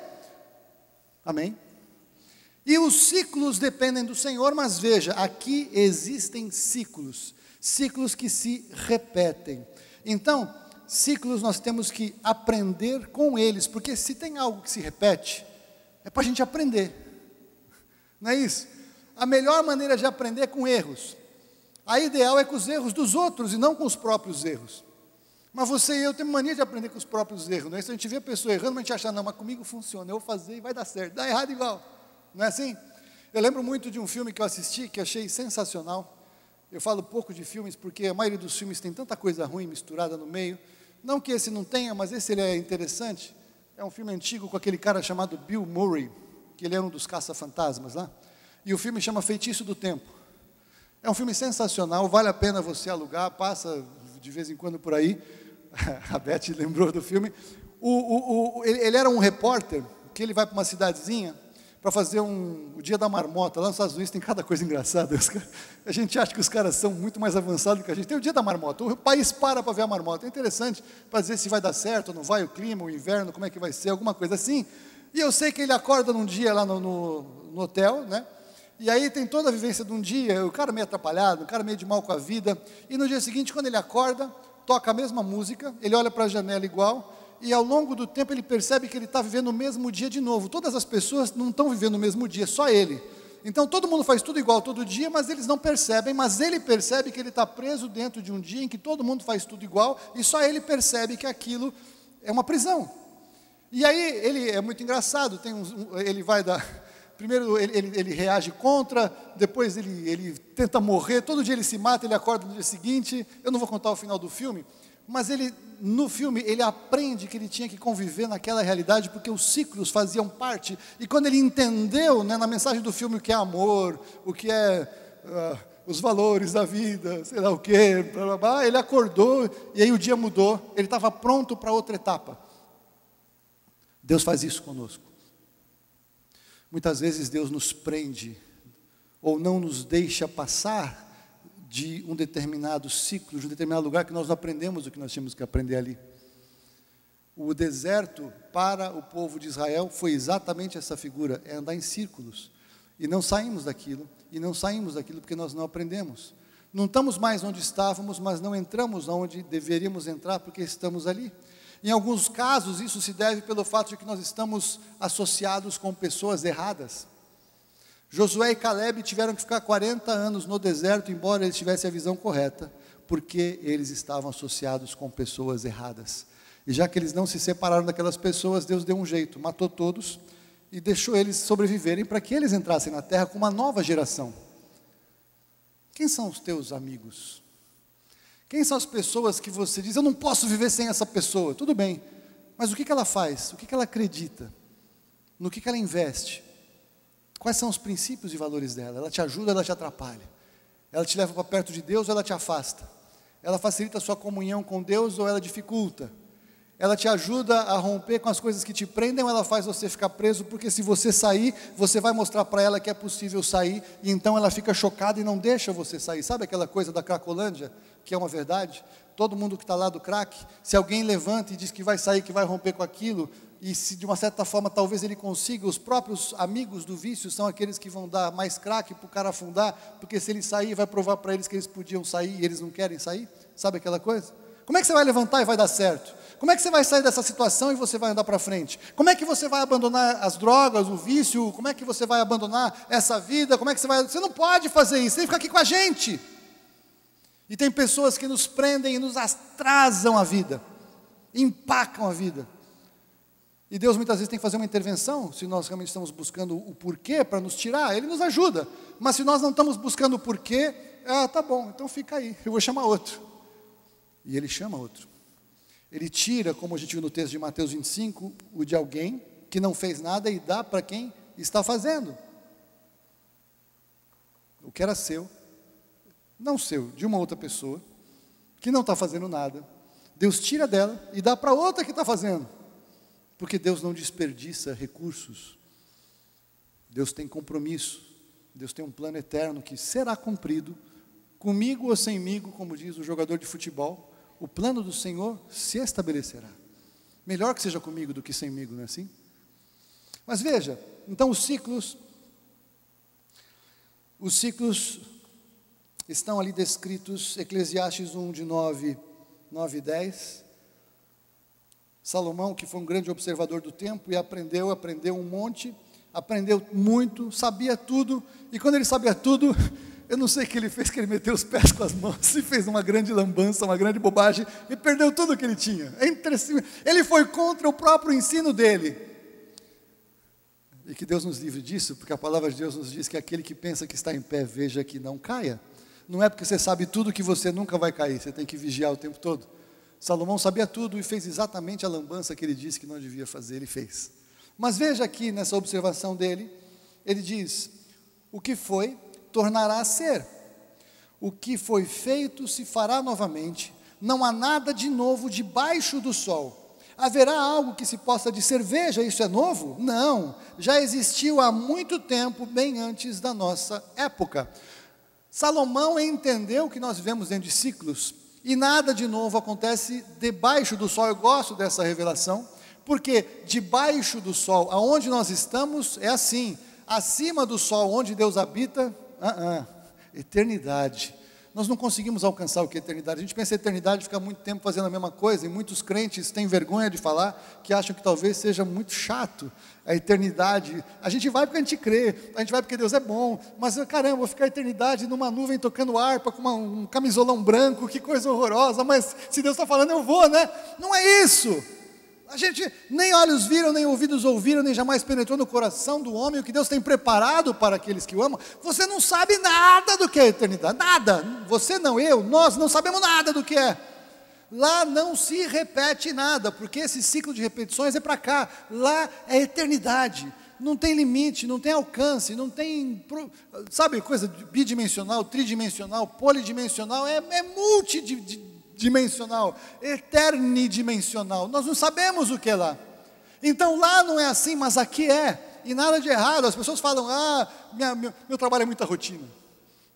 Amém? E os ciclos dependem do Senhor, mas veja, aqui existem ciclos, ciclos que se repetem. Então, ciclos nós temos que aprender com eles, porque se tem algo que se repete, é para a gente aprender, não é isso? A melhor maneira de aprender é com erros. A ideal é com os erros dos outros e não com os próprios erros. Mas você e eu temos mania de aprender com os próprios erros, não é? Se a gente vê a pessoa errando, mas a gente acha, não, mas comigo funciona, eu vou fazer e vai dar certo, dá errado igual. Não é assim? Eu lembro muito de um filme que eu assisti, que achei sensacional. Eu falo pouco de filmes, porque a maioria dos filmes tem tanta coisa ruim misturada no meio. Não que esse não tenha, mas esse ele é interessante. É um filme antigo com aquele cara chamado Bill Murray, que ele era um dos caça-fantasmas lá. E o filme chama Feitiço do Tempo. É um filme sensacional, vale a pena você alugar, passa de vez em quando por aí. A Beth lembrou do filme. Ele era um repórter, que ele vai para uma cidadezinha para fazer o Dia da Marmota. Lá nos Estados Unidos tem cada coisa engraçada. A gente acha que os caras são muito mais avançados que a gente. Tem o Dia da Marmota, o país para ver a marmota. É interessante para dizer se vai dar certo ou não vai, o clima, o inverno, como é que vai ser, alguma coisa assim. E eu sei que ele acorda num dia lá no hotel, né? E aí tem toda a vivência de um dia, o cara meio atrapalhado, o cara meio de mal com a vida. E no dia seguinte, quando ele acorda, toca a mesma música, ele olha para a janela igual, e ao longo do tempo ele percebe que ele está vivendo o mesmo dia de novo. Todas as pessoas não estão vivendo o mesmo dia, só ele. Então todo mundo faz tudo igual todo dia, mas eles não percebem, mas ele percebe que ele está preso dentro de um dia em que todo mundo faz tudo igual, e só ele percebe que aquilo é uma prisão. E aí ele é muito engraçado, ele vai dar... Primeiro ele reage contra, depois ele tenta morrer, todo dia ele se mata, ele acorda no dia seguinte. Eu não vou contar o final do filme, mas no filme ele aprende que ele tinha que conviver naquela realidade, porque os ciclos faziam parte. E quando ele entendeu, né, na mensagem do filme, o que é amor, o que é os valores da vida, sei lá o quê, blá, blá, blá, ele acordou e aí o dia mudou, ele estava pronto para outra etapa. Deus faz isso conosco. Muitas vezes Deus nos prende, ou não nos deixa passar de um determinado ciclo, de um determinado lugar que nós não aprendemos o que nós tínhamos que aprender ali. O deserto para o povo de Israel foi exatamente essa figura, é andar em círculos. E não saímos daquilo, porque nós não aprendemos. Não estamos mais onde estávamos, mas não entramos onde deveríamos entrar, porque estamos ali. Em alguns casos, isso se deve pelo fato de que nós estamos associados com pessoas erradas. Josué e Caleb tiveram que ficar 40 anos no deserto, embora eles tivessem a visão correta, porque eles estavam associados com pessoas erradas. E já que eles não se separaram daquelas pessoas, Deus deu um jeito, matou todos e deixou eles sobreviverem para que eles entrassem na terra com uma nova geração. Quem são os teus amigos? Quem são as pessoas que você diz, eu não posso viver sem essa pessoa? Tudo bem, mas o que ela faz? O que ela acredita? No que ela investe? Quais são os princípios e valores dela? Ela te ajuda, ela te atrapalha? Ela te leva para perto de Deus ou ela te afasta? Ela facilita a sua comunhão com Deus ou ela dificulta? Ela te ajuda a romper com as coisas que te prendem ou ela faz você ficar preso? Porque se você sair, você vai mostrar para ela que é possível sair, e então ela fica chocada e não deixa você sair. Sabe aquela coisa da Cracolândia, que é uma verdade? Todo mundo que está lá do crack, se alguém levanta e diz que vai sair, que vai romper com aquilo, e se de uma certa forma talvez ele consiga, os próprios amigos do vício são aqueles que vão dar mais crack para o cara afundar, porque se ele sair, vai provar para eles que eles podiam sair e eles não querem sair. Sabe aquela coisa? Como é que você vai levantar e vai dar certo? Como é que você vai sair dessa situação e você vai andar para frente? Como é que você vai abandonar as drogas, o vício? Como é que você vai abandonar essa vida? Como é que você vai... Você não pode fazer isso, você tem que ficar aqui com a gente. E tem pessoas que nos prendem e nos atrasam a vida, empacam a vida. E Deus muitas vezes tem que fazer uma intervenção, se nós realmente estamos buscando o porquê para nos tirar, Ele nos ajuda. Mas se nós não estamos buscando o porquê, tá bom, então fica aí, eu vou chamar outro. E Ele chama outro. Ele tira, como a gente viu no texto de Mateus 25, o de alguém que não fez nada e dá para quem está fazendo. O que era seu, não seu, de uma outra pessoa, que não está fazendo nada. Deus tira dela e dá para outra que está fazendo. Porque Deus não desperdiça recursos. Deus tem compromisso. Deus tem um plano eterno que será cumprido, comigo ou semigo, como diz o jogador de futebol. O plano do Senhor se estabelecerá. Melhor que seja comigo do que semigo, não é assim? Mas veja, então os ciclos estão ali descritos, Eclesiastes 1, de 9 e 10. Salomão, que foi um grande observador do tempo e aprendeu um monte, aprendeu muito, sabia tudo, e quando ele sabia tudo, eu não sei o que ele fez, que ele meteu os pés com as mãos e fez uma grande lambança, uma grande bobagem, e perdeu tudo o que ele tinha. Ele foi contra o próprio ensino dele. E que Deus nos livre disso, porque a palavra de Deus nos diz que aquele que pensa que está em pé, veja que não caia. Não é porque você sabe tudo que você nunca vai cair, você tem que vigiar o tempo todo. Salomão sabia tudo e fez exatamente a lambança que ele disse que não devia fazer, ele fez. Mas veja aqui nessa observação dele, ele diz, o que foi, tornará a ser. O que foi feito se fará novamente. Não há nada de novo debaixo do sol. Haverá algo que se possa dizer, veja, isso é novo? Não, já existiu há muito tempo, bem antes da nossa época. Salomão entendeu que nós vivemos dentro de ciclos, e nada de novo acontece debaixo do sol. Eu gosto dessa revelação, porque debaixo do sol, aonde nós estamos, é assim. Acima do sol, onde Deus habita, eternidade. Nós não conseguimos alcançar o que é eternidade. A gente pensa em eternidade, fica muito tempo fazendo a mesma coisa, e muitos crentes têm vergonha de falar, que acham que talvez seja muito chato a eternidade. A gente vai porque a gente crê, a gente vai porque Deus é bom, mas caramba, vou ficar a eternidade numa nuvem tocando harpa, com um camisolão branco, que coisa horrorosa, mas se Deus está falando eu vou, né? Não é isso. A gente nem olhos viram, nem ouvidos ouviram, nem jamais penetrou no coração do homem o que Deus tem preparado para aqueles que o amam. Você não sabe nada do que é a eternidade, nada. Você não, eu, nós não sabemos nada do que é. Lá não se repete nada, porque esse ciclo de repetições é para cá. Lá é eternidade. Não tem limite, não tem alcance, não tem, sabe, coisa bidimensional, tridimensional, polidimensional, é multidimensional, eternidimensional. Nós não sabemos o que é lá. Então lá não é assim, mas aqui é. E nada de errado. As pessoas falam, meu trabalho é muita rotina,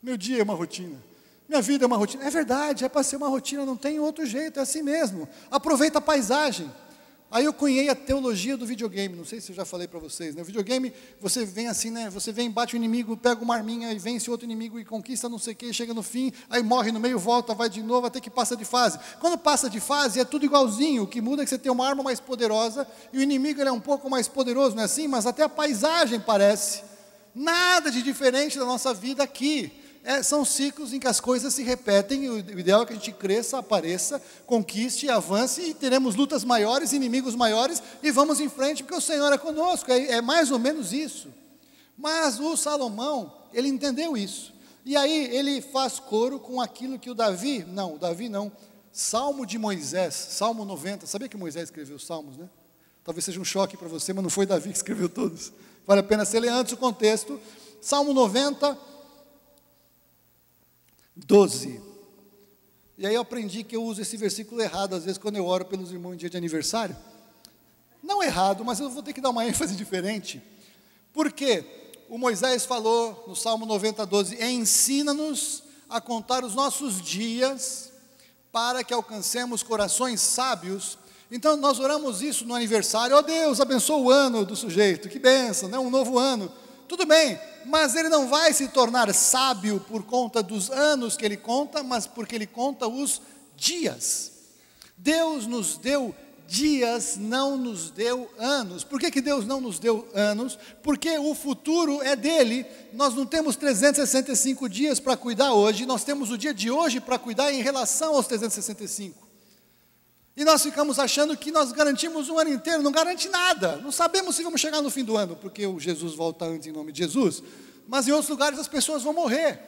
meu dia é uma rotina, minha vida é uma rotina. É verdade, é para ser uma rotina, não tem outro jeito, é assim mesmo. Aproveita a paisagem. Aí eu cunhei a teologia do videogame, não sei se eu já falei para vocês, né? O videogame, você vem assim, né? Você vem, bate o inimigo, pega uma arminha e vence outro inimigo e conquista não sei o que, chega no fim, aí morre no meio, volta, vai de novo, até que passa de fase. Quando passa de fase é tudo igualzinho, o que muda é que você tem uma arma mais poderosa e o inimigo ele é um pouco mais poderoso, não é assim? Mas até a paisagem parece. Nada de diferente da nossa vida aqui. São ciclos em que as coisas se repetem, e o ideal é que a gente cresça, apareça, conquiste, avance, e teremos lutas maiores, inimigos maiores, e vamos em frente, porque o Senhor é conosco, é mais ou menos isso. Mas o Salomão, ele entendeu isso, e aí ele faz coro com aquilo que o Davi não, Salmo de Moisés, Salmo 90, sabia que Moisés escreveu os Salmos, né? Talvez seja um choque para você, mas não foi Davi que escreveu todos, vale a pena você ler antes o contexto. Salmo 90, 12. E aí eu aprendi que eu uso esse versículo errado, às vezes quando eu oro pelos irmãos em dia de aniversário. Não errado, mas eu vou ter que dar uma ênfase diferente. Porque o Moisés falou no Salmo 90, 12, ensina-nos a contar os nossos dias, para que alcancemos corações sábios. Então nós oramos isso no aniversário, Deus, abençoa o ano do sujeito, que bênção, né? Um novo ano. Tudo bem, mas ele não vai se tornar sábio por conta dos anos que ele conta, mas porque ele conta os dias. Deus nos deu dias, não nos deu anos. Por que Deus não nos deu anos? Porque o futuro é dele. Nós não temos 365 dias para cuidar hoje, nós temos o dia de hoje para cuidar em relação aos 365. E nós ficamos achando que nós garantimos um ano inteiro, não garante nada. Não sabemos se vamos chegar no fim do ano, porque o Jesus volta antes em nome de Jesus. Mas em outros lugares as pessoas vão morrer.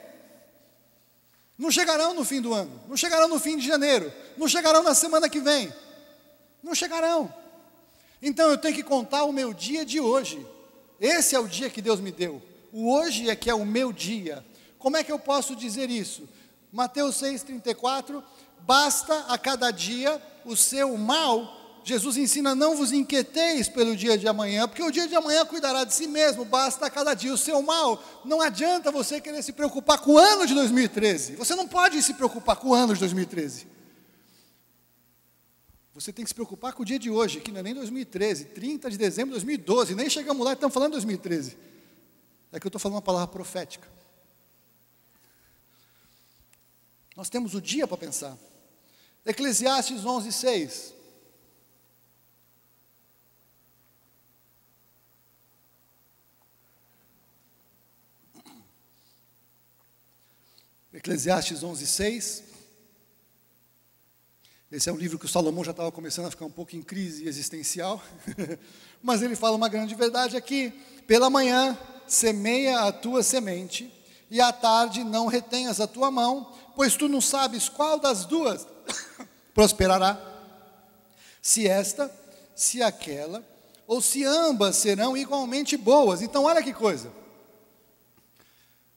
Não chegarão no fim do ano, não chegarão no fim de janeiro, não chegarão na semana que vem. Não chegarão. Então eu tenho que contar o meu dia de hoje. Esse é o dia que Deus me deu. O hoje é que é o meu dia. Como é que eu posso dizer isso? Mateus 6,34, basta a cada dia o seu mal. Jesus ensina, não vos inquieteis pelo dia de amanhã, porque o dia de amanhã cuidará de si mesmo, basta a cada dia o seu mal. Não adianta você querer se preocupar com o ano de 2013, você não pode se preocupar com o ano de 2013. Você tem que se preocupar com o dia de hoje, que não é nem 2013, 30 de dezembro de 2012, nem chegamos lá e estamos falando de 2013. É que eu estou falando uma palavra profética. Nós temos o dia para pensar. Eclesiastes 11:6. Eclesiastes 11:6. Esse é um livro que o Salomão já estava começando a ficar um pouco em crise existencial, mas ele fala uma grande verdade aqui: pela manhã semeia a tua semente, e à tarde não retenhas a tua mão, pois tu não sabes qual das duas prosperará, se esta, se aquela, ou se ambas serão igualmente boas. Então olha que coisa,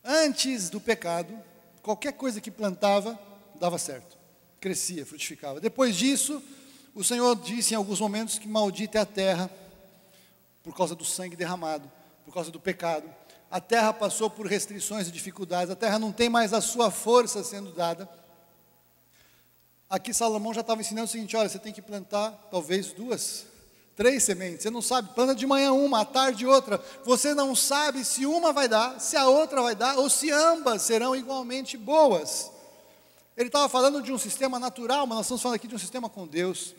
antes do pecado, qualquer coisa que plantava, dava certo, crescia, frutificava. Depois disso, o Senhor disse em alguns momentos que maldita é a terra, por causa do sangue derramado, por causa do pecado. A terra passou por restrições e dificuldades, a terra não tem mais a sua força sendo dada. Aqui Salomão já estava ensinando o seguinte: olha, você tem que plantar talvez 2, 3 sementes, você não sabe, planta de manhã uma, à tarde outra, você não sabe se uma vai dar, se a outra vai dar, ou se ambas serão igualmente boas. Ele estava falando de um sistema natural, mas nós estamos falando aqui de um sistema com Deus.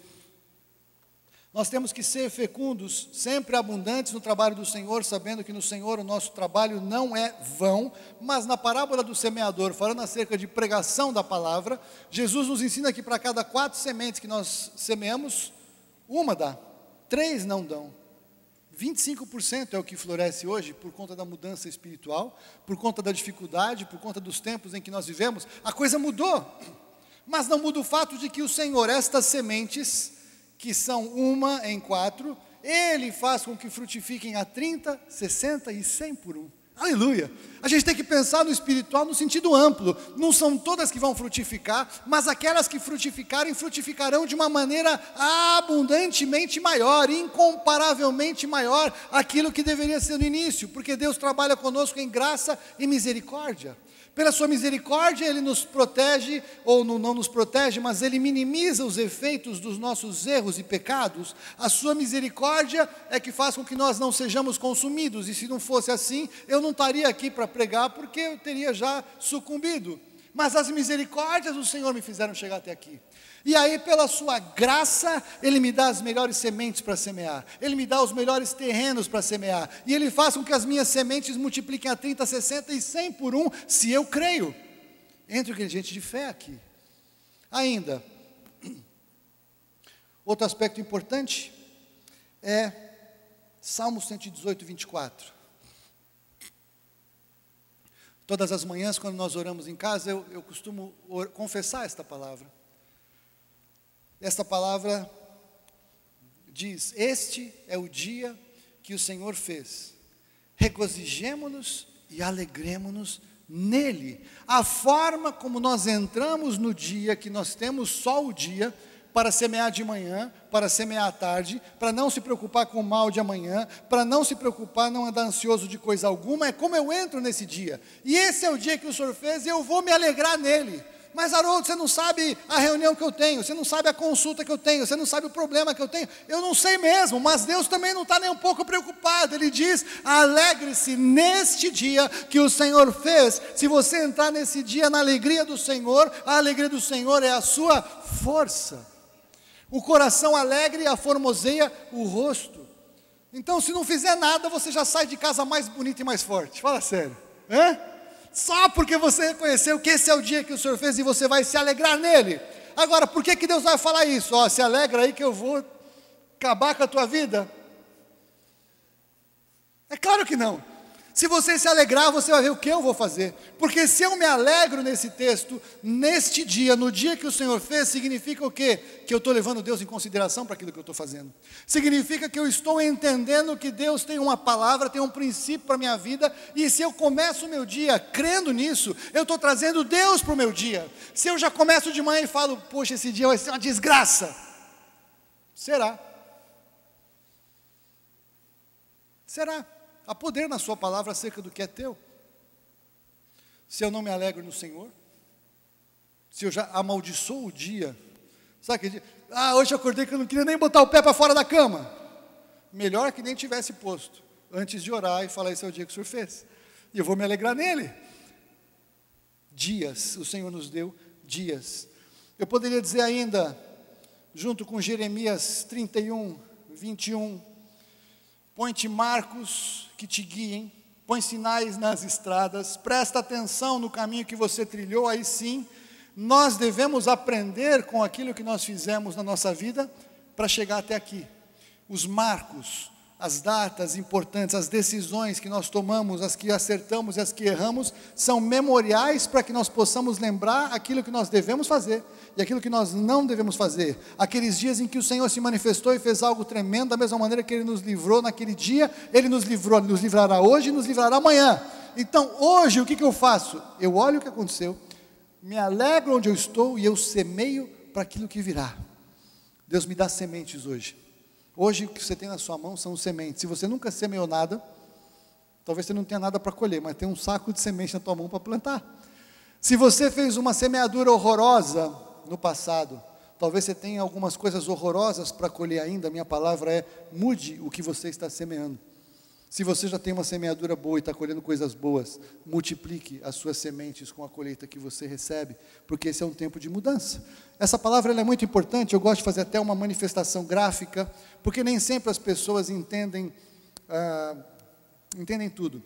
Nós temos que ser fecundos, sempre abundantes no trabalho do Senhor, sabendo que no Senhor o nosso trabalho não é vão, mas na parábola do semeador, falando acerca de pregação da palavra, Jesus nos ensina que para cada 4 sementes que nós semeamos, uma dá, 3 não dão. 25% é o que floresce hoje por conta da mudança espiritual, por conta da dificuldade, por conta dos tempos em que nós vivemos. A coisa mudou, mas não muda o fato de que o Senhor, estas sementes, que são 1 em 4, Ele faz com que frutifiquem a 30, 60 e 100 por 1. Aleluia! A gente tem que pensar no espiritual no sentido amplo. Não são todas que vão frutificar, mas aquelas que frutificarem, frutificarão de uma maneira abundantemente maior, incomparavelmente maior, aquilo que deveria ser no início, porque Deus trabalha conosco em graça e misericórdia. Pela sua misericórdia, Ele nos protege, ou não nos protege, mas Ele minimiza os efeitos dos nossos erros e pecados. A sua misericórdia é que faz com que nós não sejamos consumidos, e se não fosse assim, eu não estaria aqui para pregar, porque eu teria já sucumbido. Mas as misericórdias do Senhor me fizeram chegar até aqui. E aí, pela sua graça, Ele me dá as melhores sementes para semear. Ele me dá os melhores terrenos para semear. E Ele faz com que as minhas sementes multipliquem a 30, 60 e 100 por 1, se eu creio. Entre o ingrediente de fé aqui. Ainda, outro aspecto importante é Salmo 118, 24. Todas as manhãs, quando nós oramos em casa, eu costumo confessar esta palavra. Esta palavra diz: este é o dia que o Senhor fez, regozijemo-nos e alegremo-nos nele. A forma como nós entramos no dia, que nós temos só o dia, para semear de manhã, para semear à tarde, para não se preocupar com o mal de amanhã, para não se preocupar, não andar ansioso de coisa alguma, é como eu entro nesse dia. E esse é o dia que o Senhor fez e eu vou me alegrar nele. Mas Haroldo, você não sabe a reunião que eu tenho, você não sabe a consulta que eu tenho, você não sabe o problema que eu tenho. Eu não sei mesmo, mas Deus também não está nem um pouco preocupado. Ele diz: alegre-se neste dia que o Senhor fez. Se você entrar nesse dia na alegria do Senhor, a alegria do Senhor é a sua força. O coração alegre aformoseia o rosto. Então, se não fizer nada, você já sai de casa mais bonito e mais forte. Fala sério, só porque você reconheceu que esse é o dia que o Senhor fez e você vai se alegrar nele. Agora, por que Deus vai falar isso? Se alegra aí que eu vou acabar com a tua vida. É claro que não. Se você se alegrar, você vai ver o que eu vou fazer. Porque se eu me alegro nesse texto, neste dia, no dia que o Senhor fez, significa o quê? Que eu estou levando Deus em consideração para aquilo que eu estou fazendo. Significa que eu estou entendendo que Deus tem uma palavra, tem um princípio para a minha vida, e se eu começo o meu dia crendo nisso, eu estou trazendo Deus para o meu dia. Se eu já começo de manhã e falo: poxa, esse dia vai ser uma desgraça. Será? Será? Há poder na sua palavra acerca do que é teu. Se eu não me alegro no Senhor, se eu já amaldiçoo o dia, sabe que dia? Hoje eu acordei que eu não queria nem botar o pé para fora da cama. Melhor que nem tivesse posto, antes de orar e falar: esse é o dia que o Senhor fez, e eu vou me alegrar nele. Dias, o Senhor nos deu dias. Eu poderia dizer ainda, junto com Jeremias 31, 21, põe-te marcos que te guiem, põe sinais nas estradas, presta atenção no caminho que você trilhou. Aí sim, nós devemos aprender com aquilo que nós fizemos na nossa vida para chegar até aqui. Os marcos, as datas importantes, as decisões que nós tomamos, as que acertamos e as que erramos, são memoriais para que nós possamos lembrar aquilo que nós devemos fazer e aquilo que nós não devemos fazer. Aqueles dias em que o Senhor se manifestou e fez algo tremendo, da mesma maneira que Ele nos livrou naquele dia, Ele nos livrou, nos livrará hoje e nos livrará amanhã. Então hoje o que eu faço? Eu olho o que aconteceu, me alegro onde eu estou e eu semeio para aquilo que virá. Deus me dá sementes hoje. Hoje o que você tem na sua mão são sementes. Se você nunca semeou nada, talvez você não tenha nada para colher, mas tem um saco de semente na tua mão para plantar. Se você fez uma semeadura horrorosa no passado, talvez você tenha algumas coisas horrorosas para colher ainda. A minha palavra é: mude o que você está semeando. Se você já tem uma semeadura boa e está colhendo coisas boas, multiplique as suas sementes com a colheita que você recebe, porque esse é um tempo de mudança. Essa palavra ela é muito importante. Eu gosto de fazer até uma manifestação gráfica, porque nem sempre as pessoas entendem tudo.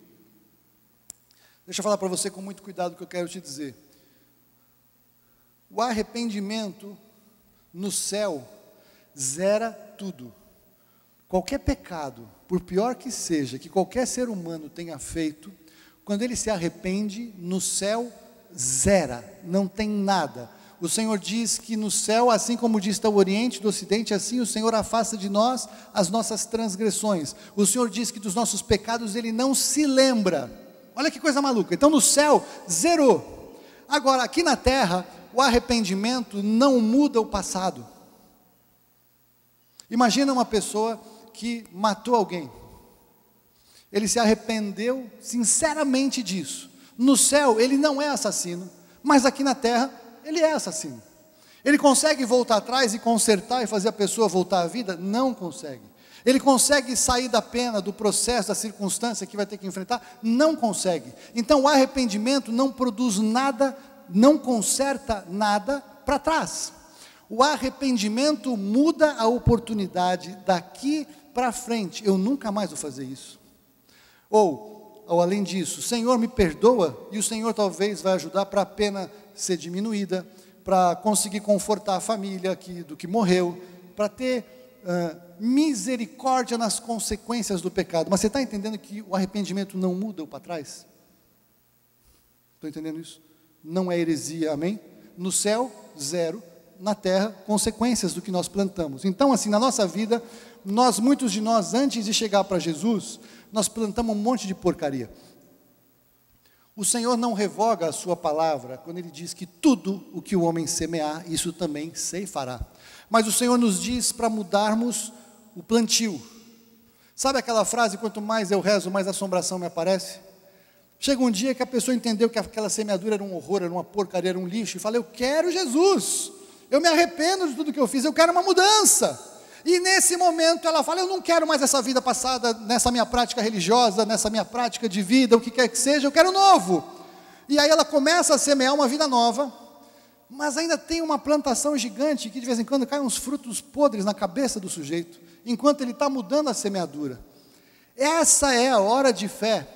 Deixa eu falar para você com muito cuidado o que eu quero te dizer. O arrependimento no céu zera tudo. Qualquer pecado, por pior que seja, que qualquer ser humano tenha feito, quando ele se arrepende, no céu zera, não tem nada. O Senhor diz que no céu, assim como dista o Oriente do Ocidente, assim o Senhor afasta de nós as nossas transgressões. O Senhor diz que dos nossos pecados Ele não se lembra. Olha que coisa maluca. Então no céu, zerou. Agora, aqui na terra, o arrependimento não muda o passado. Imagina uma pessoa que matou alguém. Ele se arrependeu sinceramente disso. No céu, ele não é assassino, mas aqui na terra, ele é assassino. Ele consegue voltar atrás e consertar e fazer a pessoa voltar à vida? Não consegue. Ele consegue sair da pena, do processo, da circunstância que vai ter que enfrentar? Não consegue. Então o arrependimento não produz nada, não conserta nada para trás. O arrependimento muda a oportunidade daqui para frente. Eu nunca mais vou fazer isso. Ou além disso, Senhor, me perdoa, e o Senhor talvez vai ajudar para a pena ser diminuída, para conseguir confortar a família do que morreu, para ter misericórdia nas consequências do pecado. Mas você está entendendo que o arrependimento não muda o para trás? Estou entendendo isso? Não é heresia, amém? No céu, zero. Na terra, consequências do que nós plantamos. Então, assim, na nossa vida, muitos de nós, antes de chegar para Jesus, nós plantamos um monte de porcaria. O Senhor não revoga a sua palavra, quando Ele diz que tudo o que o homem semear, isso também ceifará. Mas o Senhor nos diz para mudarmos o plantio. Sabe aquela frase, quanto mais eu rezo, mais assombração me aparece? Chega um dia que a pessoa entendeu que aquela semeadura era um horror, era uma porcaria, era um lixo, e fala: eu quero Jesus. Eu me arrependo de tudo que eu fiz, eu quero uma mudança. E nesse momento ela fala: eu não quero mais essa vida passada, nessa minha prática religiosa, nessa minha prática de vida, o que quer que seja, eu quero novo. E aí ela começa a semear uma vida nova, mas ainda tem uma plantação gigante, que de vez em quando caem uns frutos podres na cabeça do sujeito, enquanto ele está mudando a semeadura. Essa é a hora de fé,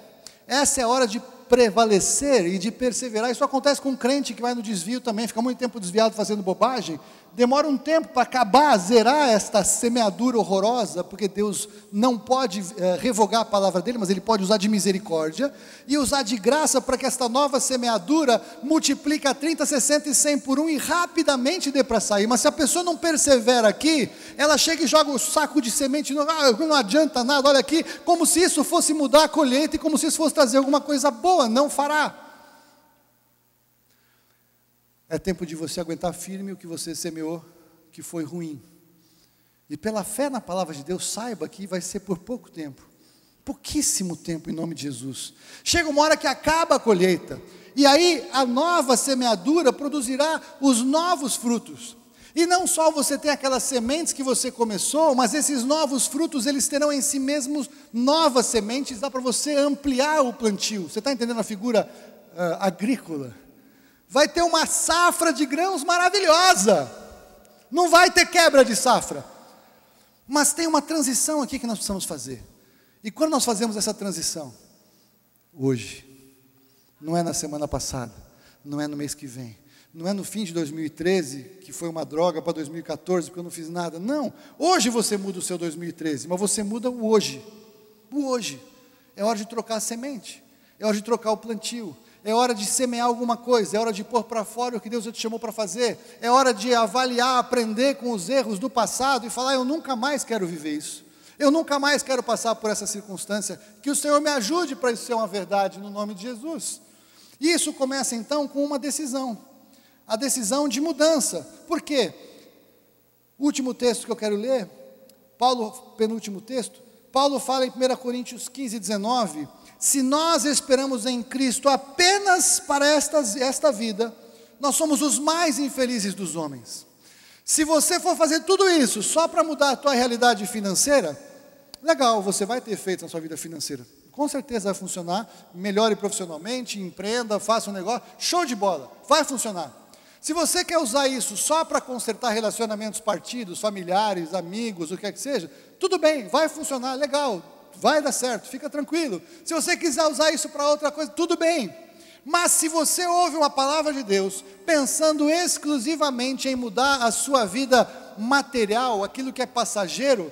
essa é a hora de prevalecer e de perseverar. Isso acontece com um crente que vai no desvio também, fica muito tempo desviado fazendo bobagem, demora um tempo para acabar, zerar esta semeadura horrorosa, porque Deus não pode revogar a palavra dele, mas Ele pode usar de misericórdia, e usar de graça para que esta nova semeadura multiplique a 30, 60 e 100 por 1 e rapidamente dê para sair. Mas se a pessoa não persevera aqui, ela chega e joga o saco de semente, não adianta nada, olha aqui, como se isso fosse mudar a colheita, e como se isso fosse trazer alguma coisa boa, não fará. É tempo de você aguentar firme o que você semeou, que foi ruim. E pela fé na palavra de Deus, saiba que vai ser por pouco tempo. Pouquíssimo tempo, em nome de Jesus. Chega uma hora que acaba a colheita. E aí a nova semeadura produzirá os novos frutos. E não só você tem aquelas sementes que você começou, mas esses novos frutos, eles terão em si mesmos novas sementes. Dá para você ampliar o plantio. Você está entendendo a figura agrícola? Vai ter uma safra de grãos maravilhosa. Não vai ter quebra de safra. Mas tem uma transição aqui que nós precisamos fazer. E quando nós fazemos essa transição? Hoje. Não é na semana passada. Não é no mês que vem. Não é no fim de 2013, que foi uma droga, para 2014, porque eu não fiz nada. Não. Hoje você muda o seu 2013, mas você muda o hoje. O hoje. É hora de trocar a semente. É hora de trocar o plantio. É hora de semear alguma coisa, é hora de pôr para fora o que Deus te chamou para fazer, é hora de avaliar, aprender com os erros do passado e falar: eu nunca mais quero viver isso, eu nunca mais quero passar por essa circunstância, que o Senhor me ajude para isso ser uma verdade, no nome de Jesus. E isso começa então com uma decisão. a decisão de mudança. Por quê? O último texto que eu quero ler, penúltimo texto, Paulo fala em 1 Coríntios 15, 19, se nós esperamos em Cristo apenas para esta vida, nós somos os mais infelizes dos homens. Se você for fazer tudo isso só para mudar a tua realidade financeira, legal, você vai ter efeito na sua vida financeira. Com certeza vai funcionar, melhore profissionalmente, empreenda, faça um negócio, show de bola, vai funcionar. Se você quer usar isso só para consertar relacionamentos partidos, familiares, amigos, o que quer que seja, tudo bem, vai funcionar, legal, vai dar certo, fica tranquilo. Se você quiser usar isso para outra coisa, tudo bem. Mas se você ouve uma palavra de Deus, pensando exclusivamente em mudar a sua vida material, aquilo que é passageiro,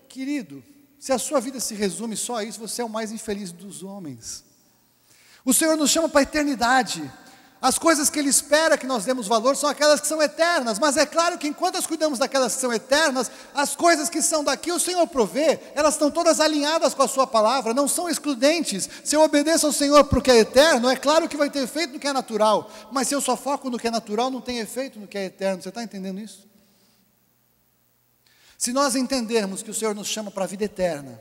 querido, se a sua vida se resume só a isso, você é o mais infeliz dos homens. O Senhor nos chama para a eternidade. As coisas que Ele espera que nós demos valor são aquelas que são eternas, mas é claro que enquanto nós cuidamos daquelas que são eternas, as coisas que são daqui o Senhor provê, elas estão todas alinhadas com a sua palavra, não são excludentes. Se eu obedeço ao Senhor porque é eterno, é claro que vai ter efeito no que é natural, mas se eu só foco no que é natural, não tem efeito no que é eterno. Você está entendendo isso? Se nós entendermos que o Senhor nos chama para a vida eterna,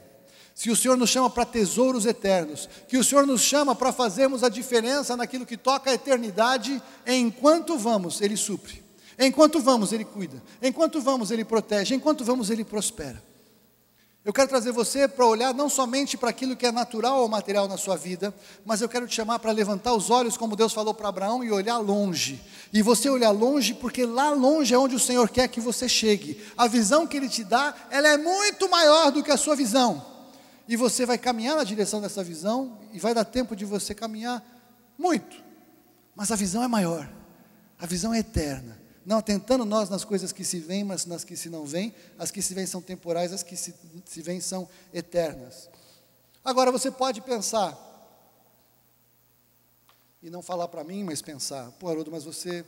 se o Senhor nos chama para tesouros eternos, que o Senhor nos chama para fazermos a diferença naquilo que toca a eternidade, enquanto vamos, Ele supre, enquanto vamos, Ele cuida, enquanto vamos, Ele protege, enquanto vamos, Ele prospera. Eu quero trazer você para olhar não somente para aquilo que é natural ou material na sua vida, mas eu quero te chamar para levantar os olhos, como Deus falou para Abraão, e olhar longe. E você olhar longe, porque lá longe é onde o Senhor quer que você chegue. A visão que Ele te dá, ela é muito maior do que a sua visão. E você vai caminhar na direção dessa visão, e vai dar tempo de você caminhar muito. Mas a visão é maior, a visão é eterna. Não atentando nós nas coisas que se vêm, mas nas que se não vêm. As que se vêm são temporais, as que se vêm são eternas. Agora você pode pensar, e não falar para mim, mas pensar, pô Haroldo, mas você,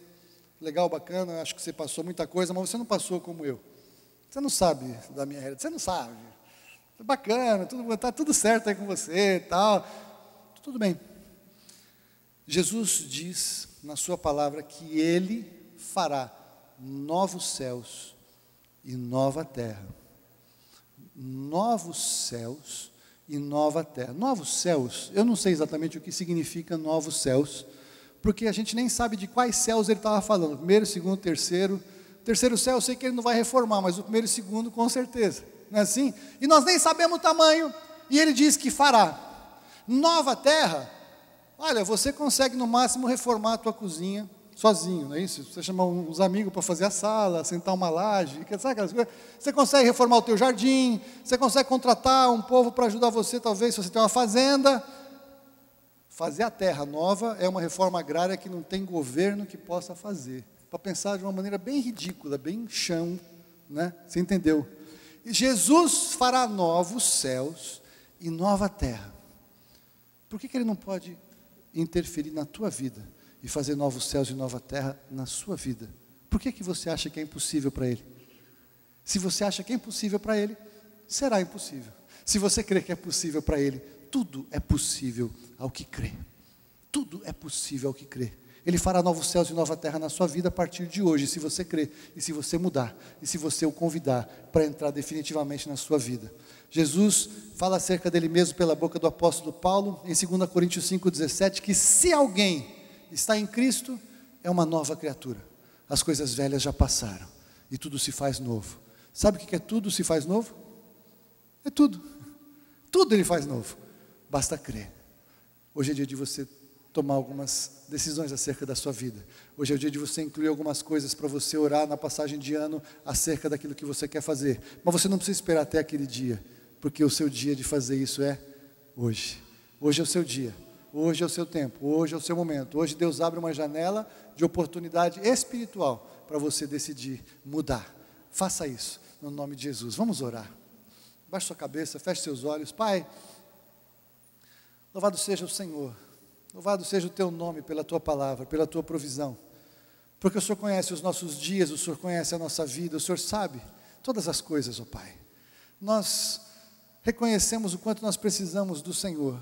legal, bacana, acho que você passou muita coisa, mas você não passou como eu. Você não sabe da minha realidade, você não sabe. Bacana, está tudo certo aí com você e tal. Tudo bem. Jesus diz na sua palavra que Ele fará novos céus e nova terra. Novos céus e nova terra. Novos céus, eu não sei exatamente o que significa novos céus, porque a gente nem sabe de quais céus Ele estava falando. Primeiro, segundo, terceiro. Terceiro céu eu sei que Ele não vai reformar, mas o primeiro e segundo com certeza. Não é assim? E nós nem sabemos o tamanho, e Ele diz que fará. Nova terra, olha, você consegue no máximo reformar a tua cozinha sozinho, não é isso? Você chamar uns amigos para fazer a sala, sentar uma laje, sabe aquelas coisas? Você consegue reformar o teu jardim, você consegue contratar um povo para ajudar você, talvez, se você tem uma fazenda. Fazer a terra nova é uma reforma agrária que não tem governo que possa fazer. Para pensar de uma maneira bem ridícula, bem chão, né? Você entendeu? E Jesus fará novos céus e nova terra. Por que Ele não pode interferir na tua vida e fazer novos céus e nova terra na sua vida? Por que você acha que é impossível para Ele? Se você acha que é impossível para Ele, será impossível. Se você crê que é possível para Ele, tudo é possível ao que crê. Tudo é possível ao que crê. Ele fará novos céus e nova terra na sua vida a partir de hoje, se você crer, e se você mudar, e se você o convidar para entrar definitivamente na sua vida. Jesus fala acerca dele mesmo pela boca do apóstolo Paulo, em 2 Coríntios 5,17, que se alguém está em Cristo, é uma nova criatura. As coisas velhas já passaram, e tudo se faz novo. Sabe o que é tudo se faz novo? É tudo. Tudo Ele faz novo. Basta crer. Hoje é dia de você tomar algumas decisões acerca da sua vida. Hoje é o dia de você incluir algumas coisas para você orar na passagem de ano acerca daquilo que você quer fazer. Mas você não precisa esperar até aquele dia, porque o seu dia de fazer isso é hoje. Hoje é o seu dia, hoje é o seu tempo, hoje é o seu momento. Hoje Deus abre uma janela de oportunidade espiritual para você decidir mudar. Faça isso, no nome de Jesus. Vamos orar. Baixe sua cabeça, feche seus olhos. Pai, louvado seja o Senhor. Louvado seja o Teu nome pela Tua palavra, pela Tua provisão. Porque o Senhor conhece os nossos dias, o Senhor conhece a nossa vida, o Senhor sabe todas as coisas, ó Pai. Nós reconhecemos o quanto nós precisamos do Senhor.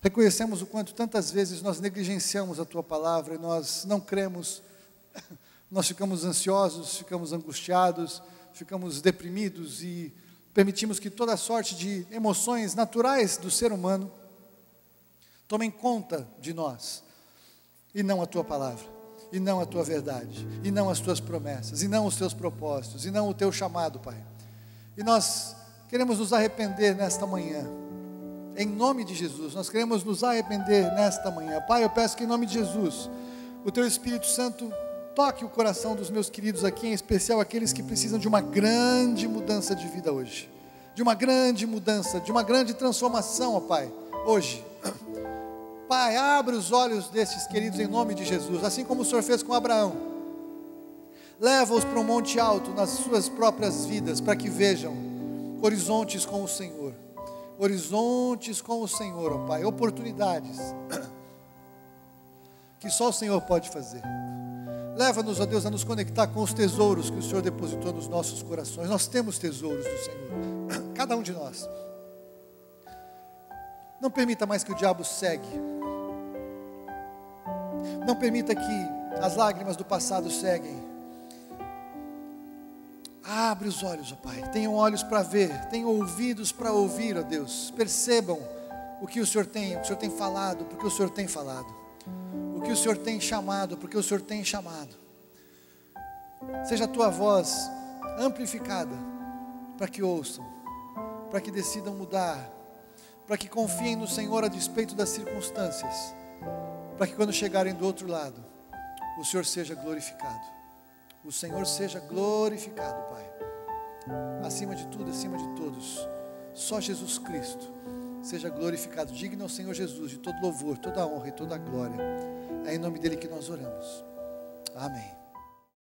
Reconhecemos o quanto tantas vezes nós negligenciamos a Tua palavra e nós não cremos, nós ficamos ansiosos, ficamos angustiados, ficamos deprimidos e permitimos que toda sorte de emoções naturais do ser humano tomem conta de nós, e não a Tua palavra, e não a Tua verdade, e não as Tuas promessas, e não os Teus propósitos, e não o Teu chamado, Pai. E nós queremos nos arrepender nesta manhã, em nome de Jesus, nós queremos nos arrepender nesta manhã. Pai, eu peço que em nome de Jesus, o Teu Espírito Santo toque o coração dos meus queridos aqui, em especial aqueles que precisam de uma grande mudança de vida hoje, de uma grande mudança, de uma grande transformação, ó Pai, hoje. Pai, abre os olhos destes queridos em nome de Jesus, assim como o Senhor fez com Abraão. Leva-os para um monte alto nas suas próprias vidas, para que vejam horizontes com o Senhor. Horizontes com o Senhor, ó Pai, oportunidades que só o Senhor pode fazer. Leva-nos, ó Deus, a nos conectar com os tesouros que o Senhor depositou nos nossos corações. Nós temos tesouros do Senhor, cada um de nós. Não permita mais que o diabo cegue. Não permita que as lágrimas do passado ceguem. Abre os olhos, ó Pai, tenham olhos para ver, tenham ouvidos para ouvir, ó Deus, percebam o que o Senhor tem falado, porque o Senhor tem falado, o que o Senhor tem chamado, porque o Senhor tem chamado. Seja a Tua voz amplificada, para que ouçam, para que decidam mudar, para que confiem no Senhor a despeito das circunstâncias, para que quando chegarem do outro lado, o Senhor seja glorificado. O Senhor seja glorificado, Pai. Acima de tudo, acima de todos, só Jesus Cristo seja glorificado. Digno ao Senhor Jesus de todo louvor, toda honra e toda glória. É em nome dele que nós oramos. Amém.